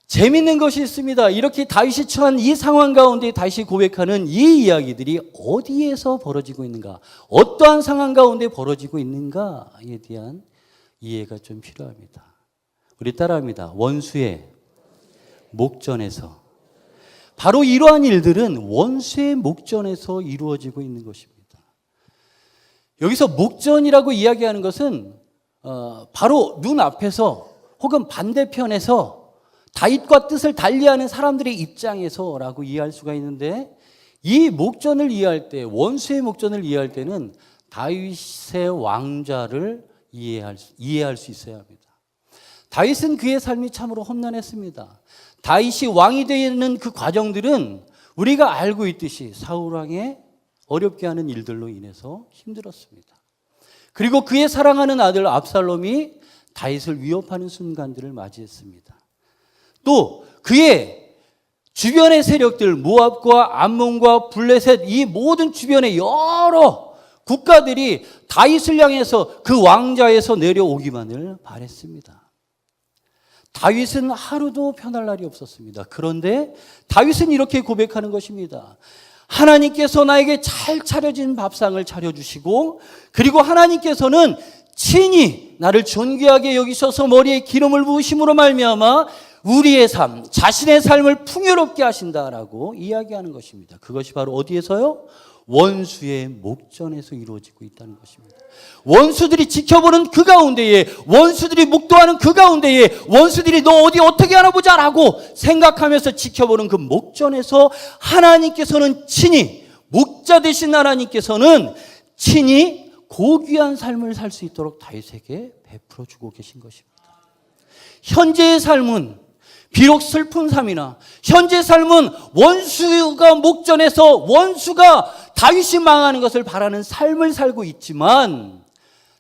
재밌는 것이 있습니다. 이렇게 다윗이 처한 이 상황 가운데 다윗이 고백하는 이 이야기들이 어디에서 벌어지고 있는가, 어떠한 상황 가운데 벌어지고 있는가에 대한 이해가 좀 필요합니다. 우리 따라합니다. 원수의 목전에서. 바로 이러한 일들은 원수의 목전에서 이루어지고 있는 것입니다. 여기서 목전이라고 이야기하는 것은 바로 눈앞에서 혹은 반대편에서 다윗과 뜻을 달리하는 사람들의 입장에서라고 이해할 수가 있는데, 이 목전을 이해할 때, 원수의 목전을 이해할 때는 다윗의 왕좌를 이해할 수 있어야 합니다. 다윗은 그의 삶이 참으로 험난했습니다. 다윗이 왕이 되는 그 과정들은 우리가 알고 있듯이 사울 왕의 어렵게 하는 일들로 인해서 힘들었습니다. 그리고 그의 사랑하는 아들 압살롬이 다윗을 위협하는 순간들을 맞이했습니다. 또 그의 주변의 세력들, 모압과 암몬과 블레셋, 이 모든 주변의 여러 국가들이 다윗을 향해서 그 왕좌에서 내려오기만을 바랬습니다. 다윗은 하루도 편할 날이 없었습니다. 그런데 다윗은 이렇게 고백하는 것입니다. 하나님께서 나에게 잘 차려진 밥상을 차려주시고, 그리고 하나님께서는 친히 나를 존귀하게 여기셔서 머리에 기름을 부으심으로 말미암아 우리의 삶, 자신의 삶을 풍요롭게 하신다라고 이야기하는 것입니다. 그것이 바로 어디에서요? 원수의 목전에서 이루어지고 있다는 것입니다. 원수들이 지켜보는 그 가운데에, 원수들이 목도하는 그 가운데에, 원수들이 너 어디 어떻게 하나 보자라고 생각하면서 지켜보는 그 목전에서 하나님께서는 친히, 목자 되신 하나님께서는 친히 고귀한 삶을 살 수 있도록 다윗에게 베풀어 주고 계신 것입니다. 현재의 삶은 비록 슬픈 삶이나 현재 삶은 원수가 목전에서 원수가 다윗이 망하는 것을 바라는 삶을 살고 있지만,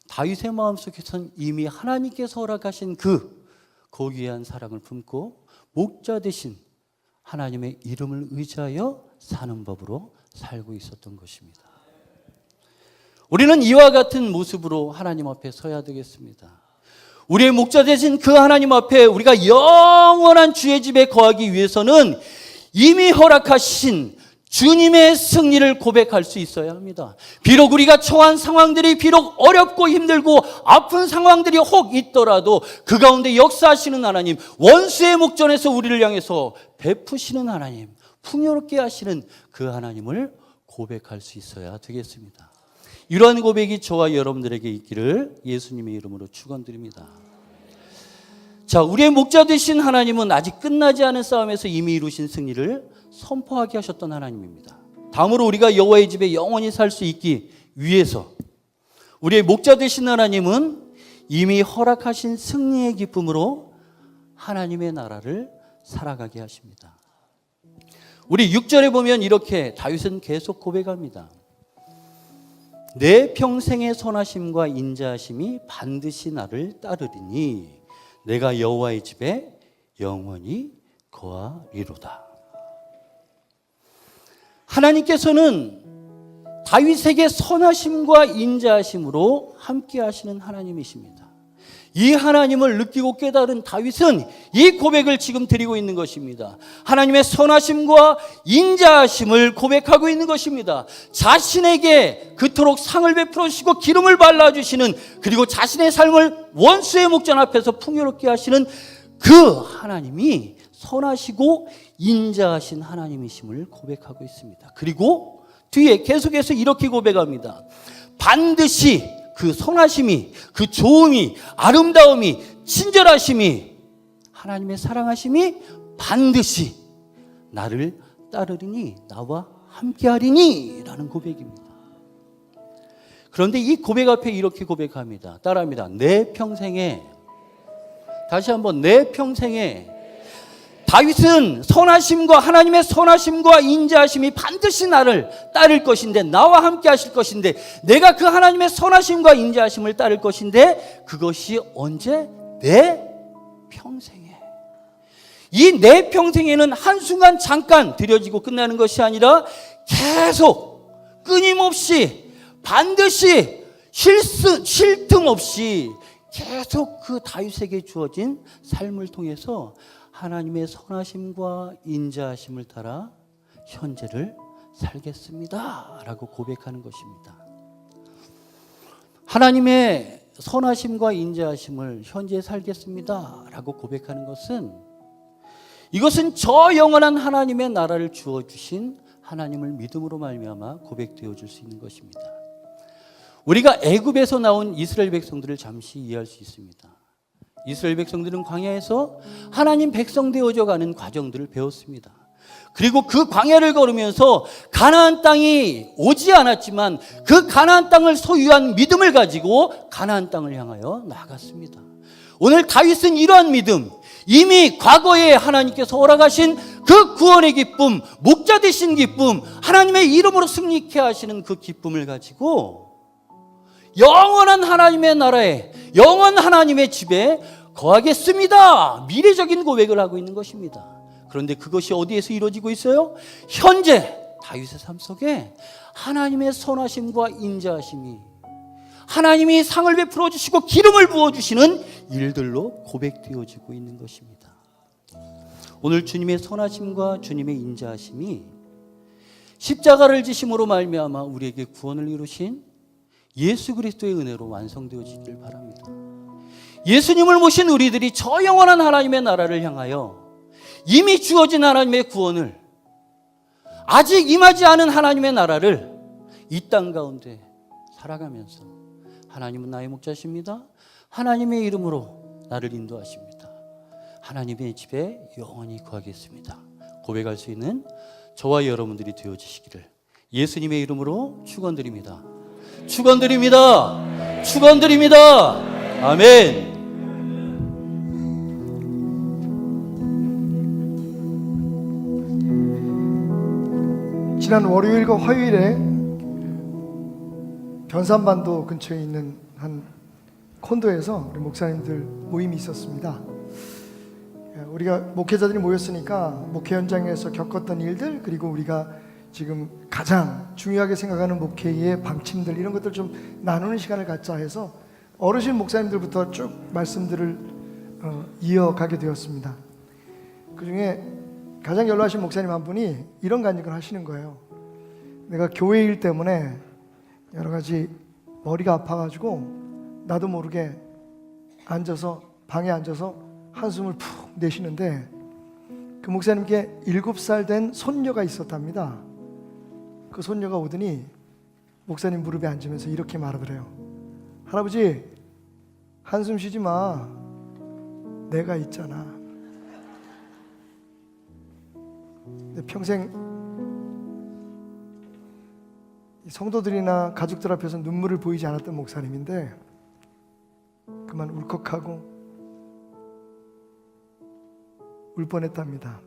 다윗의 마음속에서는 이미 하나님께서 허락하신 그 고귀한 사랑을 품고 목자 되신 하나님의 이름을 의지하여 사는 법으로 살고 있었던 것입니다. 우리는 이와 같은 모습으로 하나님 앞에 서야 되겠습니다. 우리의 목자 되신 그 하나님 앞에 우리가 영원한 주의 집에 거하기 위해서는 이미 허락하신 주님의 승리를 고백할 수 있어야 합니다. 비록 우리가 처한 상황들이 비록 어렵고 힘들고 아픈 상황들이 혹 있더라도 그 가운데 역사하시는 하나님, 원수의 목전에서 우리를 향해서 베푸시는 하나님, 풍요롭게 하시는 그 하나님을 고백할 수 있어야 되겠습니다. 이러한 고백이 저와 여러분들에게 있기를 예수님의 이름으로 축원드립니다. 자, 우리의 목자 되신 하나님은 아직 끝나지 않은 싸움에서 이미 이루신 승리를 선포하게 하셨던 하나님입니다. 다음으로 우리가 여호와의 집에 영원히 살 수 있기 위해서 우리의 목자 되신 하나님은 이미 허락하신 승리의 기쁨으로 하나님의 나라를 살아가게 하십니다. 우리 6절에 보면 이렇게 다윗은 계속 고백합니다. 내 평생의 선하심과 인자하심이 반드시 나를 따르리니 내가 여호와의 집에 영원히 거하리로다. 하나님께서는 다윗에게 선하심과 인자하심으로 함께 하시는 하나님이십니다. 이 하나님을 느끼고 깨달은 다윗은 이 고백을 지금 드리고 있는 것입니다. 하나님의 선하심과 인자하심을 고백하고 있는 것입니다. 자신에게 그토록 상을 베풀어 주시고 기름을 발라주시는, 그리고 자신의 삶을 원수의 목전 앞에서 풍요롭게 하시는 그 하나님이 선하시고 인자하신 하나님이심을 고백하고 있습니다. 그리고 뒤에 계속해서 이렇게 고백합니다. 반드시 그 선하심이, 그 좋음이, 아름다움이, 친절하심이, 하나님의 사랑하심이 반드시 나를 따르리니, 나와 함께하리니 라는 고백입니다. 그런데 이 고백 앞에 이렇게 고백합니다. 따라합니다. 내 평생에, 다시 한번, 내 평생에 다윗은 선하심과, 하나님의 선하심과 인자하심이 반드시 나를 따를 것인데, 나와 함께 하실 것인데, 내가 그 하나님의 선하심과 인자하심을 따를 것인데, 그것이 언제? 내 평생에. 이 내 평생에는 한순간 잠깐 드려지고 끝나는 것이 아니라 계속 끊임없이 반드시 쉴 틈 없이 계속 그 다윗에게 주어진 삶을 통해서 하나님의 선하심과 인자하심을 따라 현재를 살겠습니다 라고 고백하는 것입니다. 하나님의 선하심과 인자하심을 현재 살겠습니다 라고 고백하는 것은, 이것은 저 영원한 하나님의 나라를 주어주신 하나님을 믿음으로 말미암아 고백되어질 수 있는 것입니다. 우리가 애굽에서 나온 이스라엘 백성들을 잠시 이해할 수 있습니다. 이스라엘 백성들은 광야에서 하나님 백성 되어져 가는 과정들을 배웠습니다. 그리고 그 광야를 걸으면서 가나안 땅이 오지 않았지만 그 가나안 땅을 소유한 믿음을 가지고 가나안 땅을 향하여 나아갔습니다. 오늘 다윗은 이러한 믿음, 이미 과거에 하나님께서 허락하신 그 구원의 기쁨, 목자 되신 기쁨, 하나님의 이름으로 승리케 하시는 그 기쁨을 가지고 영원한 하나님의 나라에, 영원 하나님의 집에 거하겠습니다. 미래적인 고백을 하고 있는 것입니다. 그런데 그것이 어디에서 이루어지고 있어요? 현재 다윗의 삶 속에 하나님의 선하심과 인자하심이, 하나님이 상을 베풀어 주시고 기름을 부어 주시는 일들로 고백되어지고 있는 것입니다. 오늘 주님의 선하심과 주님의 인자하심이 십자가를 지심으로 말미암아 우리에게 구원을 이루신 예수 그리스도의 은혜로 완성되어지기를 바랍니다. 예수님을 모신 우리들이 저 영원한 하나님의 나라를 향하여 이미 주어진 하나님의 구원을, 아직 임하지 않은 하나님의 나라를 이 땅 가운데 살아가면서, 하나님은 나의 목자십니다, 하나님의 이름으로 나를 인도하십니다, 하나님의 집에 영원히 거하겠습니다 고백할 수 있는 저와 여러분들이 되어지시기를 예수님의 이름으로 축원드립니다. 축원드립니다. 축원드립니다. 아멘. 지난 월요일과 화요일에 변산반도 근처에 있는 한 콘도에서 우리 목사님들 모임이 있었습니다. 우리가 목회자들이 모였으니까 목회 현장에서 겪었던 일들, 그리고 우리가 지금 가장 중요하게 생각하는 목회의 방침들, 이런 것들 좀 나누는 시간을 갖자 해서 어르신 목사님들부터 쭉 말씀들을 이어가게 되었습니다. 그 중에 가장 연로하신 목사님 한 분이 이런 간증을 하시는 거예요. 내가 교회 일 때문에 여러 가지 머리가 아파가지고 나도 모르게 방에 앉아서 한숨을 푹 내쉬는데, 그 목사님께 7살 된 손녀가 있었답니다. 그 손녀가 오더니 목사님 무릎에 앉으면서 이렇게 말하더래요. 할아버지, 한숨 쉬지 마. 내가 있잖아. 평생 성도들이나 가족들 앞에서 눈물을 보이지 않았던 목사님인데 그만 울컥하고 울 뻔했답니다.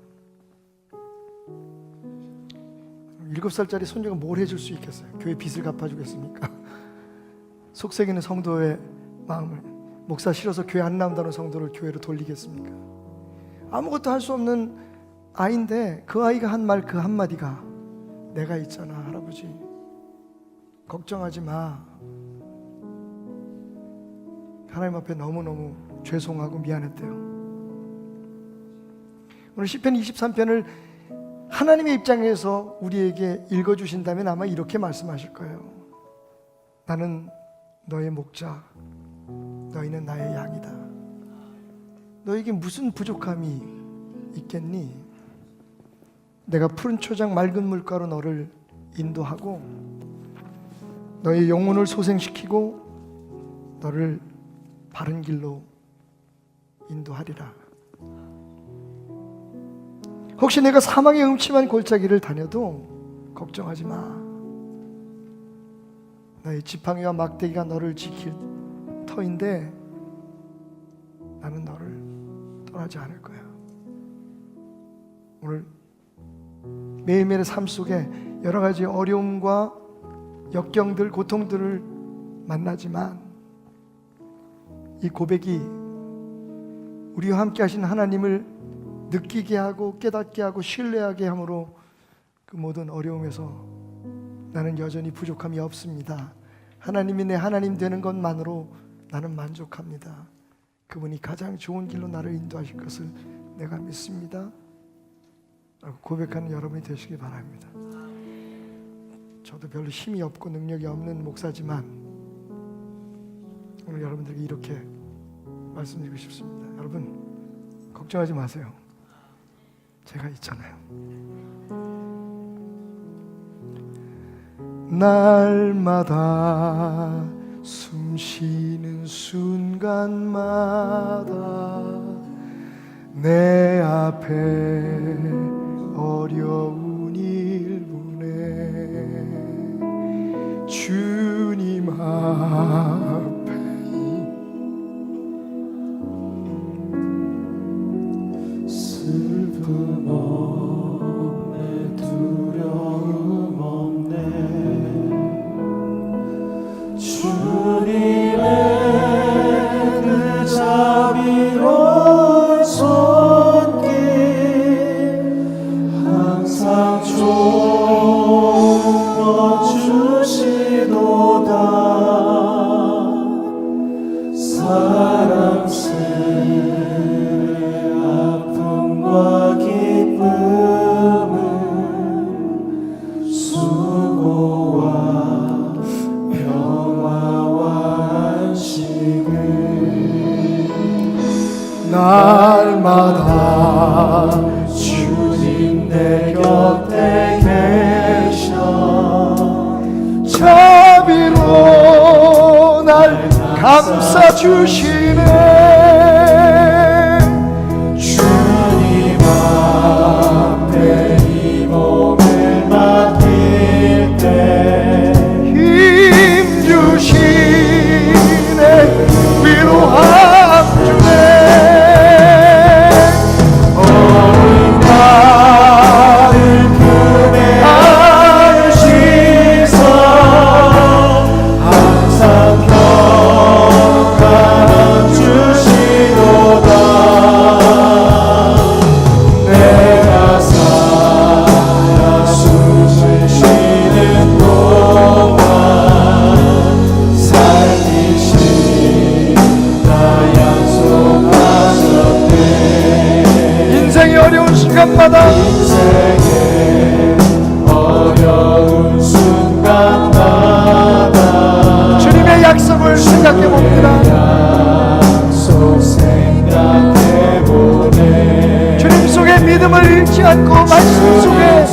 7살짜리 손녀가 뭘 해줄 수 있겠어요? 교회 빚을 갚아주겠습니까? 속썩이는 성도의 마음을, 목사 싫어서 교회 안 나온다는 성도를 교회로 돌리겠습니까? 아무것도 할 수 없는 아이인데 그 아이가 한 말, 그 한마디가 내가 있잖아 할아버지, 걱정하지 마. 하나님 앞에 너무너무 죄송하고 미안했대요. 오늘 시편 23편을 하나님의 입장에서 우리에게 읽어주신다면 아마 이렇게 말씀하실 거예요. 나는 너의 목자, 너희는 나의 양이다. 너에게 무슨 부족함이 있겠니? 내가 푸른 초장 맑은 물가로 너를 인도하고 너의 영혼을 소생시키고 너를 바른 길로 인도하리라. 혹시 내가 사망의 음침한 골짜기를 다녀도 걱정하지 마. 나의 지팡이와 막대기가 너를 지킬 터인데 나는 너를 떠나지 않을 거야. 오늘 매일매일의 삶 속에 여러 가지 어려움과 역경들, 고통들을 만나지만 이 고백이 우리와 함께 하신 하나님을 느끼게 하고 깨닫게 하고 신뢰하게 함으로 그 모든 어려움에서 나는 여전히 부족함이 없습니다. 하나님이 내 하나님 되는 것만으로 나는 만족합니다. 그분이 가장 좋은 길로 나를 인도하실 것을 내가 믿습니다. 라고 고백하는 여러분이 되시기 바랍니다. 저도 별로 힘이 없고 능력이 없는 목사지만 오늘 여러분들에게 이렇게 말씀드리고 싶습니다. 여러분 걱정하지 마세요. 제가 있잖아요. 날마다 숨 쉬는 순간마다 내 앞에 어려운 일분에 주님 앞에 슬픔 없네 두려움 없네 주님의 그 자비로운 손길 항상 좋은 것 주시도다 사랑새 아픔과 기쁨을 수고와 평화와 안식을 날마다 주님 내 곁에 계셔 자비로 날 감싸주시네 주님 앞에 이 몸을 맡길 때 힘주시네 위로함 주네 어린 나를 품에 안으시서 항상 평강 주시도다 내가 살아 숨을 쉬는 동안 살리신다 약속하셨네 인생의 어려운 순간마다 인생의 어려운 순간마다 주님의 약속을 생각해 봅니다. 약속 생각해보네 주님 속에 믿음을 잃지 않고 말씀 속에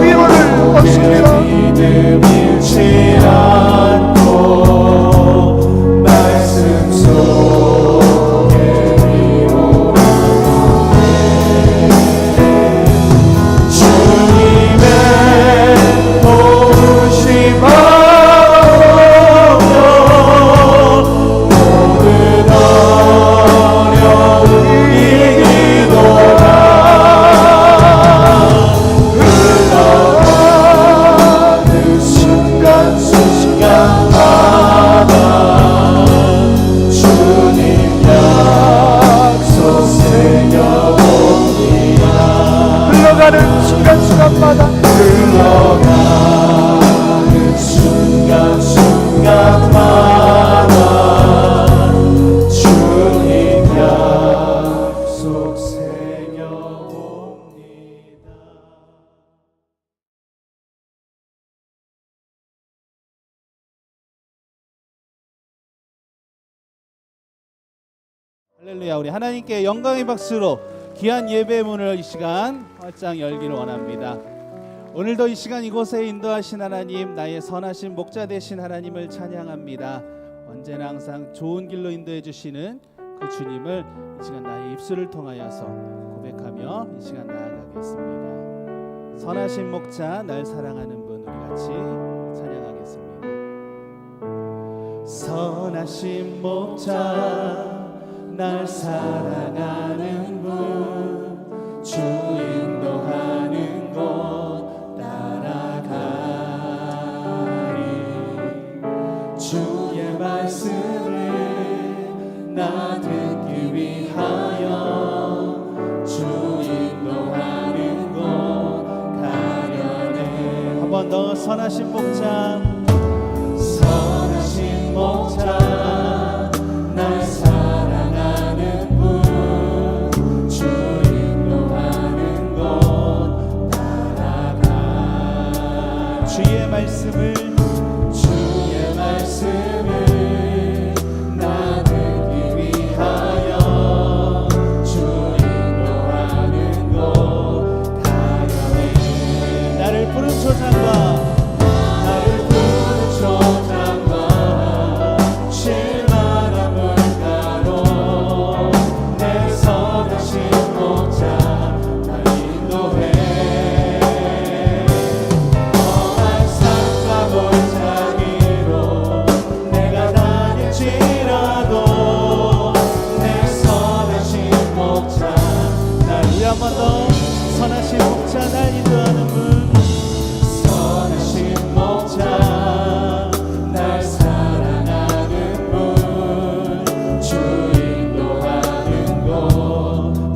위로를 얻습니다. 믿음 잃지 않고 말씀 속에 위로를 주님의 도우심 하오며 모든 어려움 이기도다 흘러가는 순간순간마다 주님 약속 새겨봅니다 흘러가는 순간순간마다 흘러가는 순간순간마다 주님 약속 새겨봅니다 할렐루야. 우리 하나님께 영광의 박수로 귀한 예배의 문을 이 시간 활짝 열기를 원합니다. 오늘도 이 시간 이곳에 인도하신 하나님, 나의 선하신 목자 되신 하나님을 찬양합니다. 언제나 항상 좋은 길로 인도해 주시는 그 주님을 이 시간 나의 입술을 통하여서 고백하며 이 시간 나아가겠습니다. 선하신 목자 날 사랑하는 분, 우리 같이 찬양하겠습니다. 선하신 목자 날 사랑하는 분, 주 인도하는 곳 따라가리. 주의 말씀을 나 듣기 위하여 주 인도하는 곳 가려네. 한 번 더. 선하신 목자, 선하신 목자 날 사랑하는 분, 주 인도하는 곳 따라가. 주의 말씀을 나 듣기 위하여 주 인도하는 곳 가려네. 나를 푸른 초장과 쉴만한 물가로 내 선하신 목자 날 인도해. 험한 산과 골짜기로 내가 다닐지라도 내 선하신 목자 날. 우리 한 번 더. 선하신 목자 날 인도하는 분, 선하신 목자 날 사랑하는 분, 주 인도하는 곳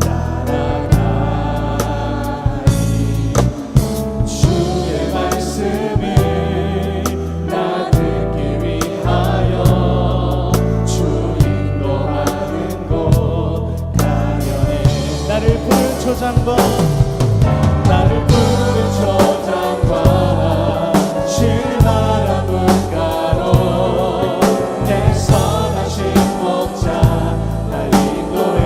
따라가리. 주의 말씀을 나 듣기 위하여 주 인도하는 곳 가려네. 나를 푸른 초장과 쉴만한 물가로 내 선하신 목자 날 인도해.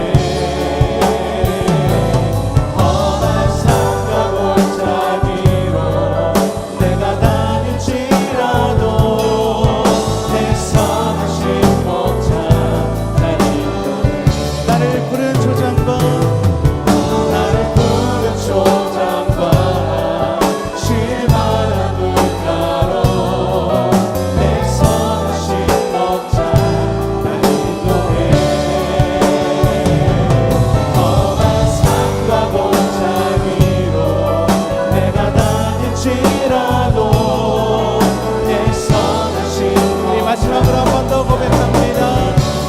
험한 산과 골짜기로 내가 다닐지라도 내 선하신 목자 날 인도해. 나를 푸른 초장과 쉴만한 물가로 내 선하신 목자 날 인도해. 험한 산과 골짜기로 내가 다닐지라도 내 선하신 목자. 우리 마지막으로 한 번 더 고백합니다.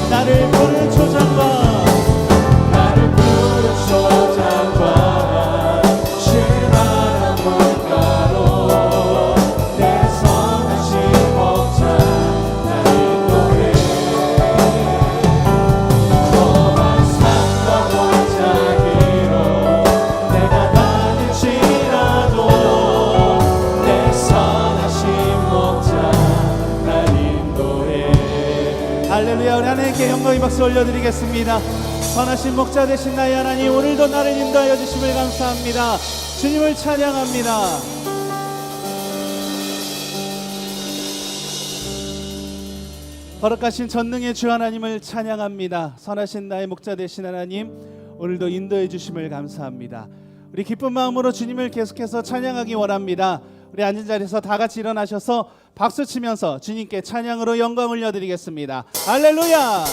나를 푸른 초장과 쉴만한 물가로 내 선하신 목자 날 인도해. 험한 산과 골짜기로 내가 다닐지라도 내 선하신 목자 날 인도해. 할렐루야. 우리 하나님께 영광의 박수 올려드리겠습니다. 선하신 목자 되신 나의 하나님, 오늘도 나를 인도하여 주심을 감사합니다. 주님을 찬양합니다. 거룩하신 전능의 주 하나님을 찬양합니다. 선하신 나의 목자 되신 하나님, 오늘도 인도해 주심을 감사합니다. 우리 기쁜 마음으로 주님을 계속해서 찬양하기 원합니다. 우리 앉은 자리에서 다 같이 일어나셔서 박수 치면서 주님께 찬양으로 영광 올려드리겠습니다. 할렐루야.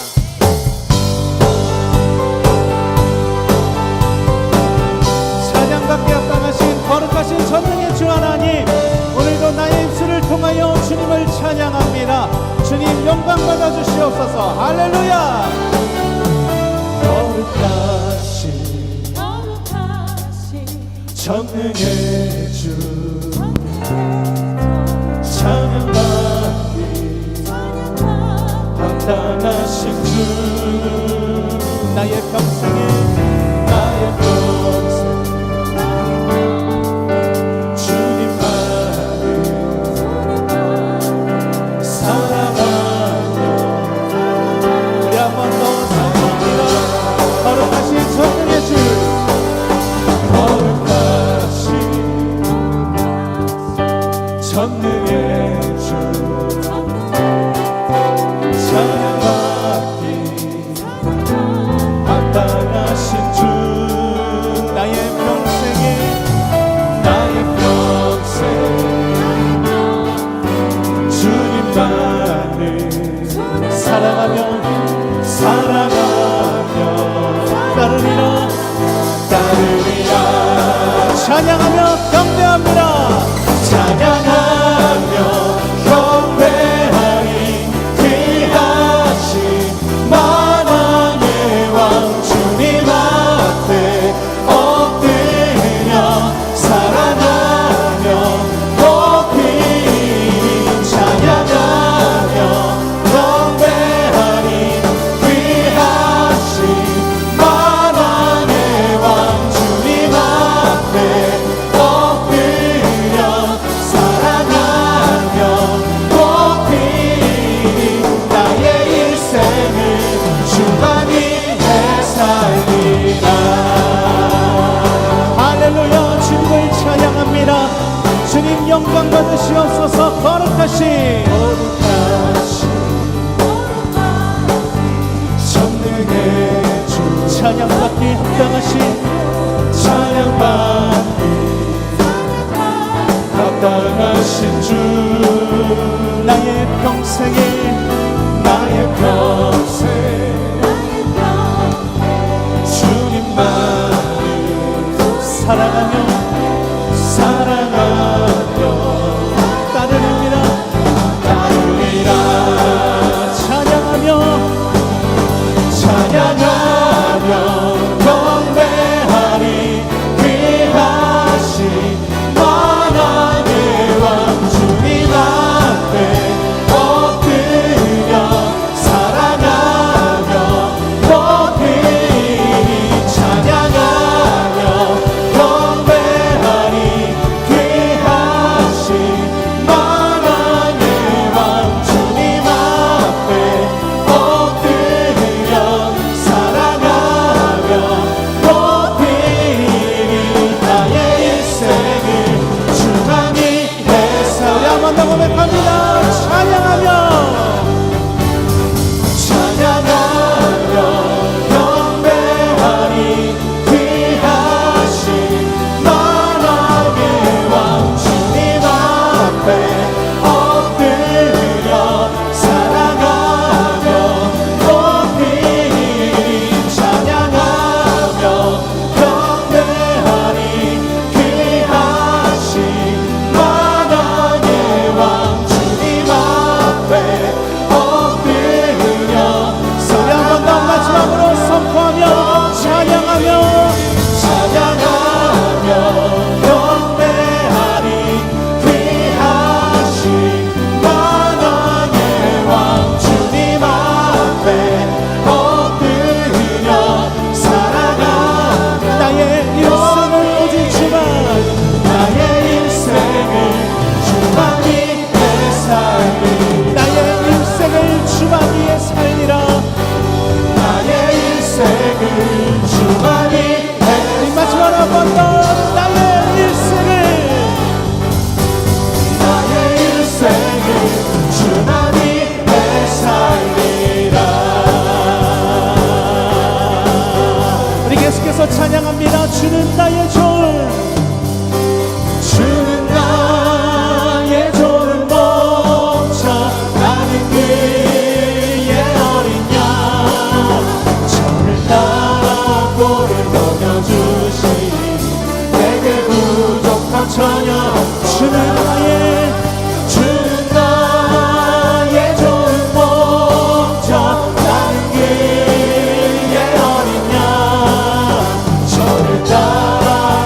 찬양받게 합당하신 거룩하신 전능의 주 하나님, 오늘도 나의 입술을 통하여 주님을 찬양합니다. 주님 영광 받아 주시옵소서. 할렐루야. 거룩하신 전능의 주 찬양받기 합당하신 주, 나의 평생 주님만을 사랑하며. 우리 한 번 더 찬양합니다. 거룩하신 전능의 주, 거룩하신 전능의 주 사랑하며 사랑하며 따르리라 따르리라 찬양하며 경배합니다 찬양하며 경배하리 귀하신 만왕의 왕 주님 앞에 엎드려 사랑하며 높이 찬양하며 경배하리 귀하신 만왕의 왕 주님 앞에 엎드려 사랑하며 높이 나의 인생을 주만 위해 살리라 할렐루야 주님을 찬양합니다 주님 영광 받으시옵소서 거룩하신 전능의 주 찬양받기 합당하신 찬양받기 합당하신 주 나의 평생에 나의 평생 주님만을 사랑하며 사랑하며 따르립니다 따르리라 찬양하며 찬양하며 경배하리 귀하신 만왕의 왕 주님 앞에 엎드려 사랑하며 높이 찬양하며 경배하리 귀하신 만왕의 왕 주님 앞에 엎드려 사랑하며 높이 나의 인생을 주만 위해 우리 한번 더 고백합니다 찬양하며 찬양하며 경배하리 귀하신 만왕의 왕 주님 앞에 엎드려 사랑하며 높이 찬양하며 경배하리 귀하신 만왕의 왕 주님 앞에 엎드려 우리 한번 더 마지막으로 선포하며 찬양하며 찬양하며 경배하리 귀하신 만왕의 왕 주님 앞에 엎드려 사랑하며 나의 일생을 오직 주만 나의 인생을 주만 위해 살리 나의 일생을 주만 위해 살리라 나의 인생을 주만 위해 이 마지막으로 한 번 더 나의 일생을 나의 인생을 주만 위해 살리라 우리 계속해서 찬양합니다 주는 나의 좋은 주는 나의 좋은 목자 나는 그의 어린 양 저를 따라 꼴을 먹여주시니 내게 부족한 전혀 주는 나의 좋은 목자 나는 그의 어린 양 저를 따라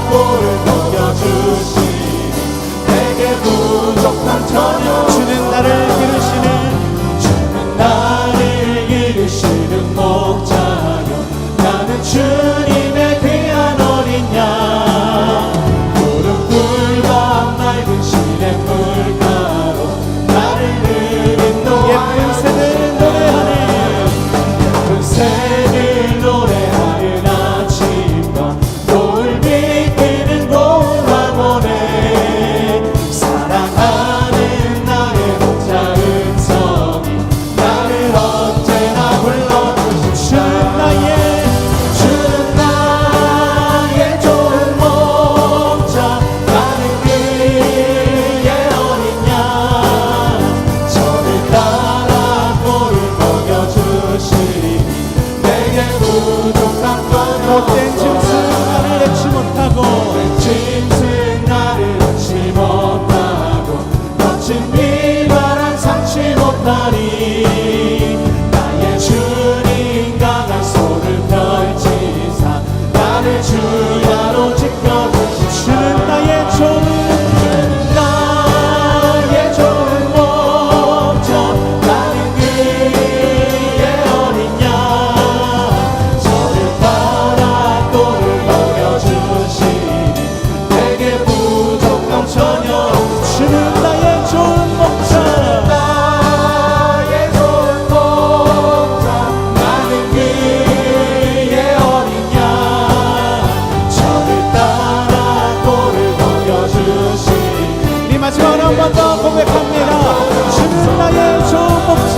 고백합니다. 주는 나의 좋은 목자,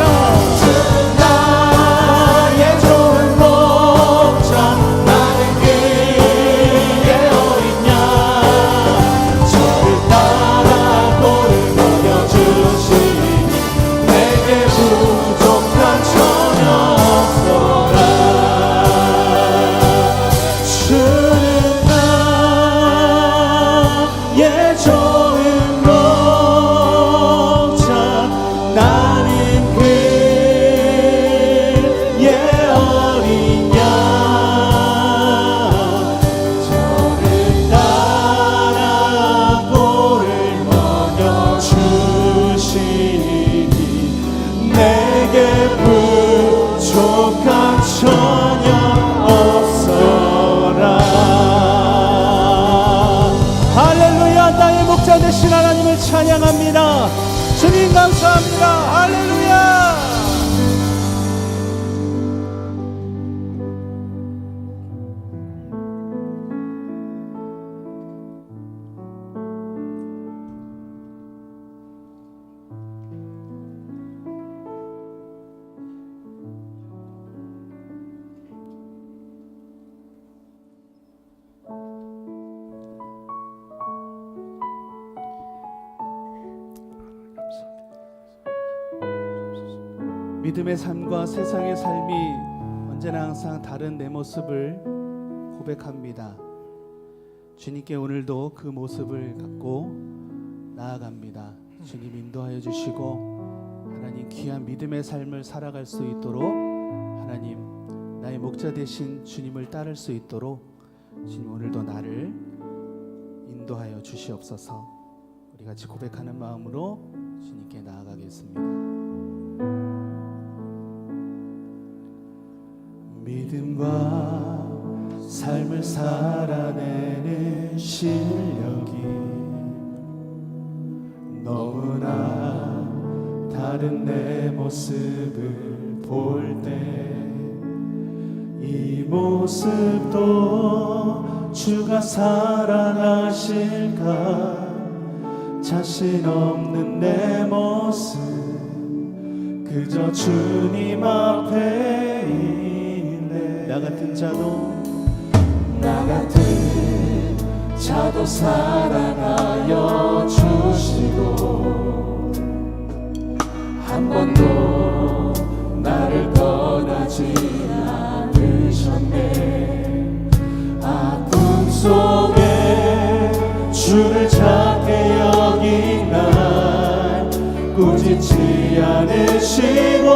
나의 좋은 목자 나는 그의 어린 양 저를 따라 꼴을 먹여주시니 내게 부족한 전혀 없어라. 주는 나의 좋은 목자 나는 그의 어린 양 저를 따라 꼴을 먹여주시니 내게 부족한 전혀 없어라. 할렐루야. 나의 목자 되신 하나님을 찬양합니다. 주님 감사합니다. 할렐루야. 믿음의 삶과 세상의 삶이 언제나 항상 다른 내 모습을 고백합니다. 주님께 오늘도 그 모습을 갖고 나아갑니다. 주님 인도하여 주시고 하나님 귀한 믿음의 삶을 살아갈 수 있도록 하나님 나의 목자 되신 주님을 따를 수 있도록 주님 오늘도 나를 인도하여 주시옵소서. 우리 같이 고백하는 마음으로 주님께 나아가겠습니다. 믿음과 삶을 살아내는 실력이 너무나 다른 내 모습을 볼 때 이 모습도 주가 사랑하실까 자신 없는 내 모습 그저 주님 앞에 있네. 나 같은 자도 사랑하여 주시고 한 번도 나를 떠나지 않으셨네. 아픔 속에 주를 찾게 여긴 날 꾸짖지 않으시고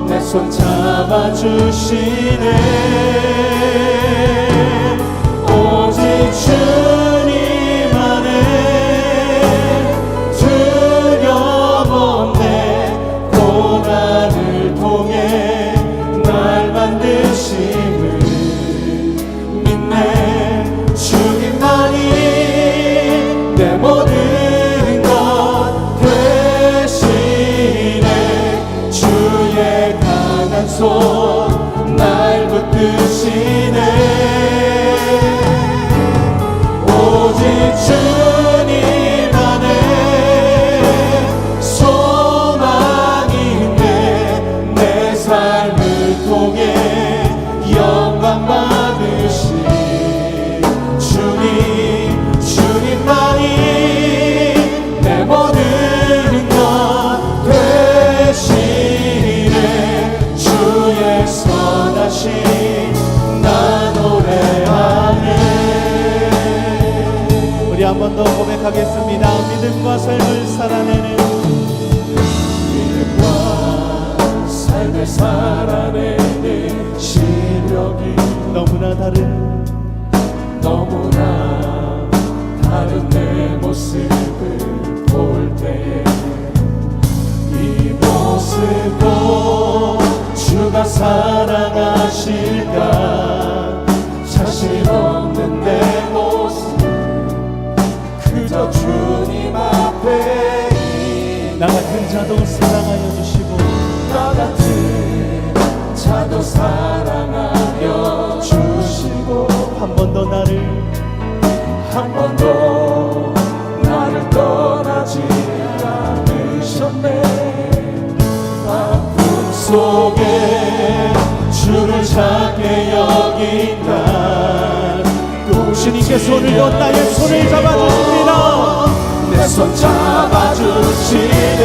내 손 잡아주시네. 오직 주님 안에 두려움 없네. 고난을 통해 날 만드심을 믿네. 주님만이 내 모든 것 되시네. 주의 강한 손 날 붙드시네. 오직 주님 안에 소망이 있네. 내 삶을 통해 영광 받으신 주님만이 내 모든 것 되시네. 주의 선하신 나 노래하네. 우리 한 번 더 고백하겠습니다. 믿음과 삶을 살아내는 실력이 너무나 다른 내 모습을 볼 때에 이 모습도 주가 사랑하실까 자신 없는 내 모습 그저 주님 앞에 나 같은 자도 사랑하여 주시고 나 같은 자도 사랑하여 주시고 한 번도 나를 떠나지 속에 주를 찾게 여긴 날 주님께서 오늘도 나의 손을 잡아주십니다. 내 손 잡아주시네.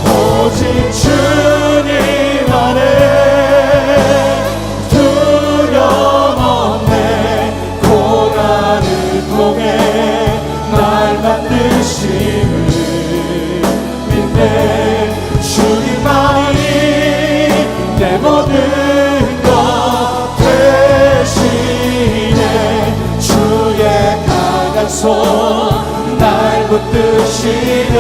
오직 주님 안에 두려움 없네. 고난을 통해 날 만드심을 믿네. 주님만이 내 모든 것 대신에 주의 강한 손 날 붙드시네.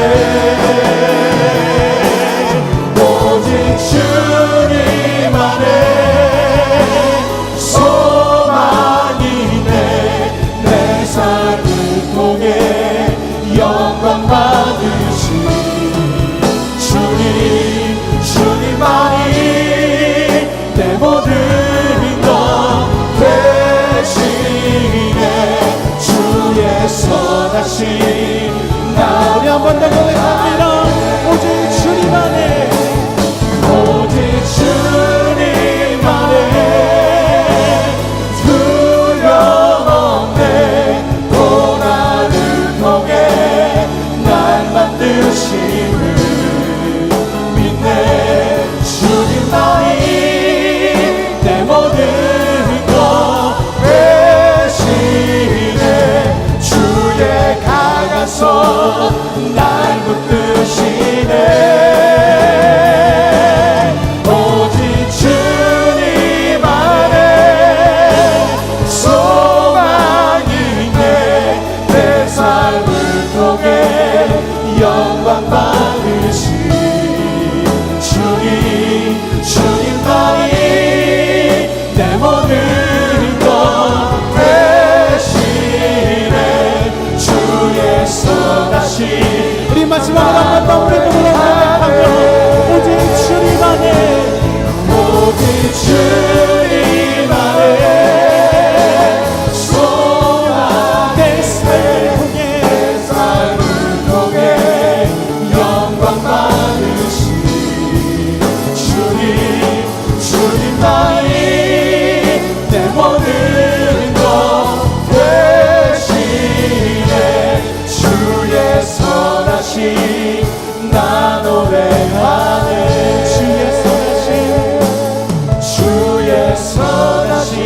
오직 주님 안에 소망이네. 내 삶을 통해 영광 받으신 주님만이 내 모든 것 대신에 주의 선하신 나. 우리 한 번 더 고백합니다. 오직 주님 안에, 오직 주님 안에 두려움 없네. 고난을 통해 날 만드심을 믿네. 주님만이 내 모든 것 대신에 주의 강한 손 날 붙드시네. 오직 주님 안에 소망이네. 내 삶을 통해 영광 받으신 주님만이 내 모든 것 대신에 주의 선하신. 우리 마지막으로 한 번 더 우리 눈으로 고백하며 오직 주님 안에, 오직 주님 안에 소망. 내 삶을 통해 영광 받으신 주님만이 내 모든 것 대신에 주의 선하신 나 노래하네. 주의 선하신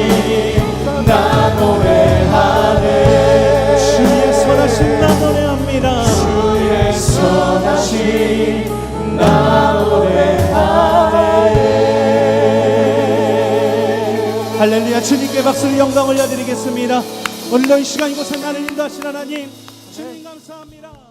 나 노래하네. 주의 선하신 나 노래합니다. 주의 선하신 나 노래하네. 할렐루야. 주님께 박수를 영광 올려드리겠습니다. 오늘도 이 시간 이곳에 나를 인도하신 하나님, 주님 감사합니다.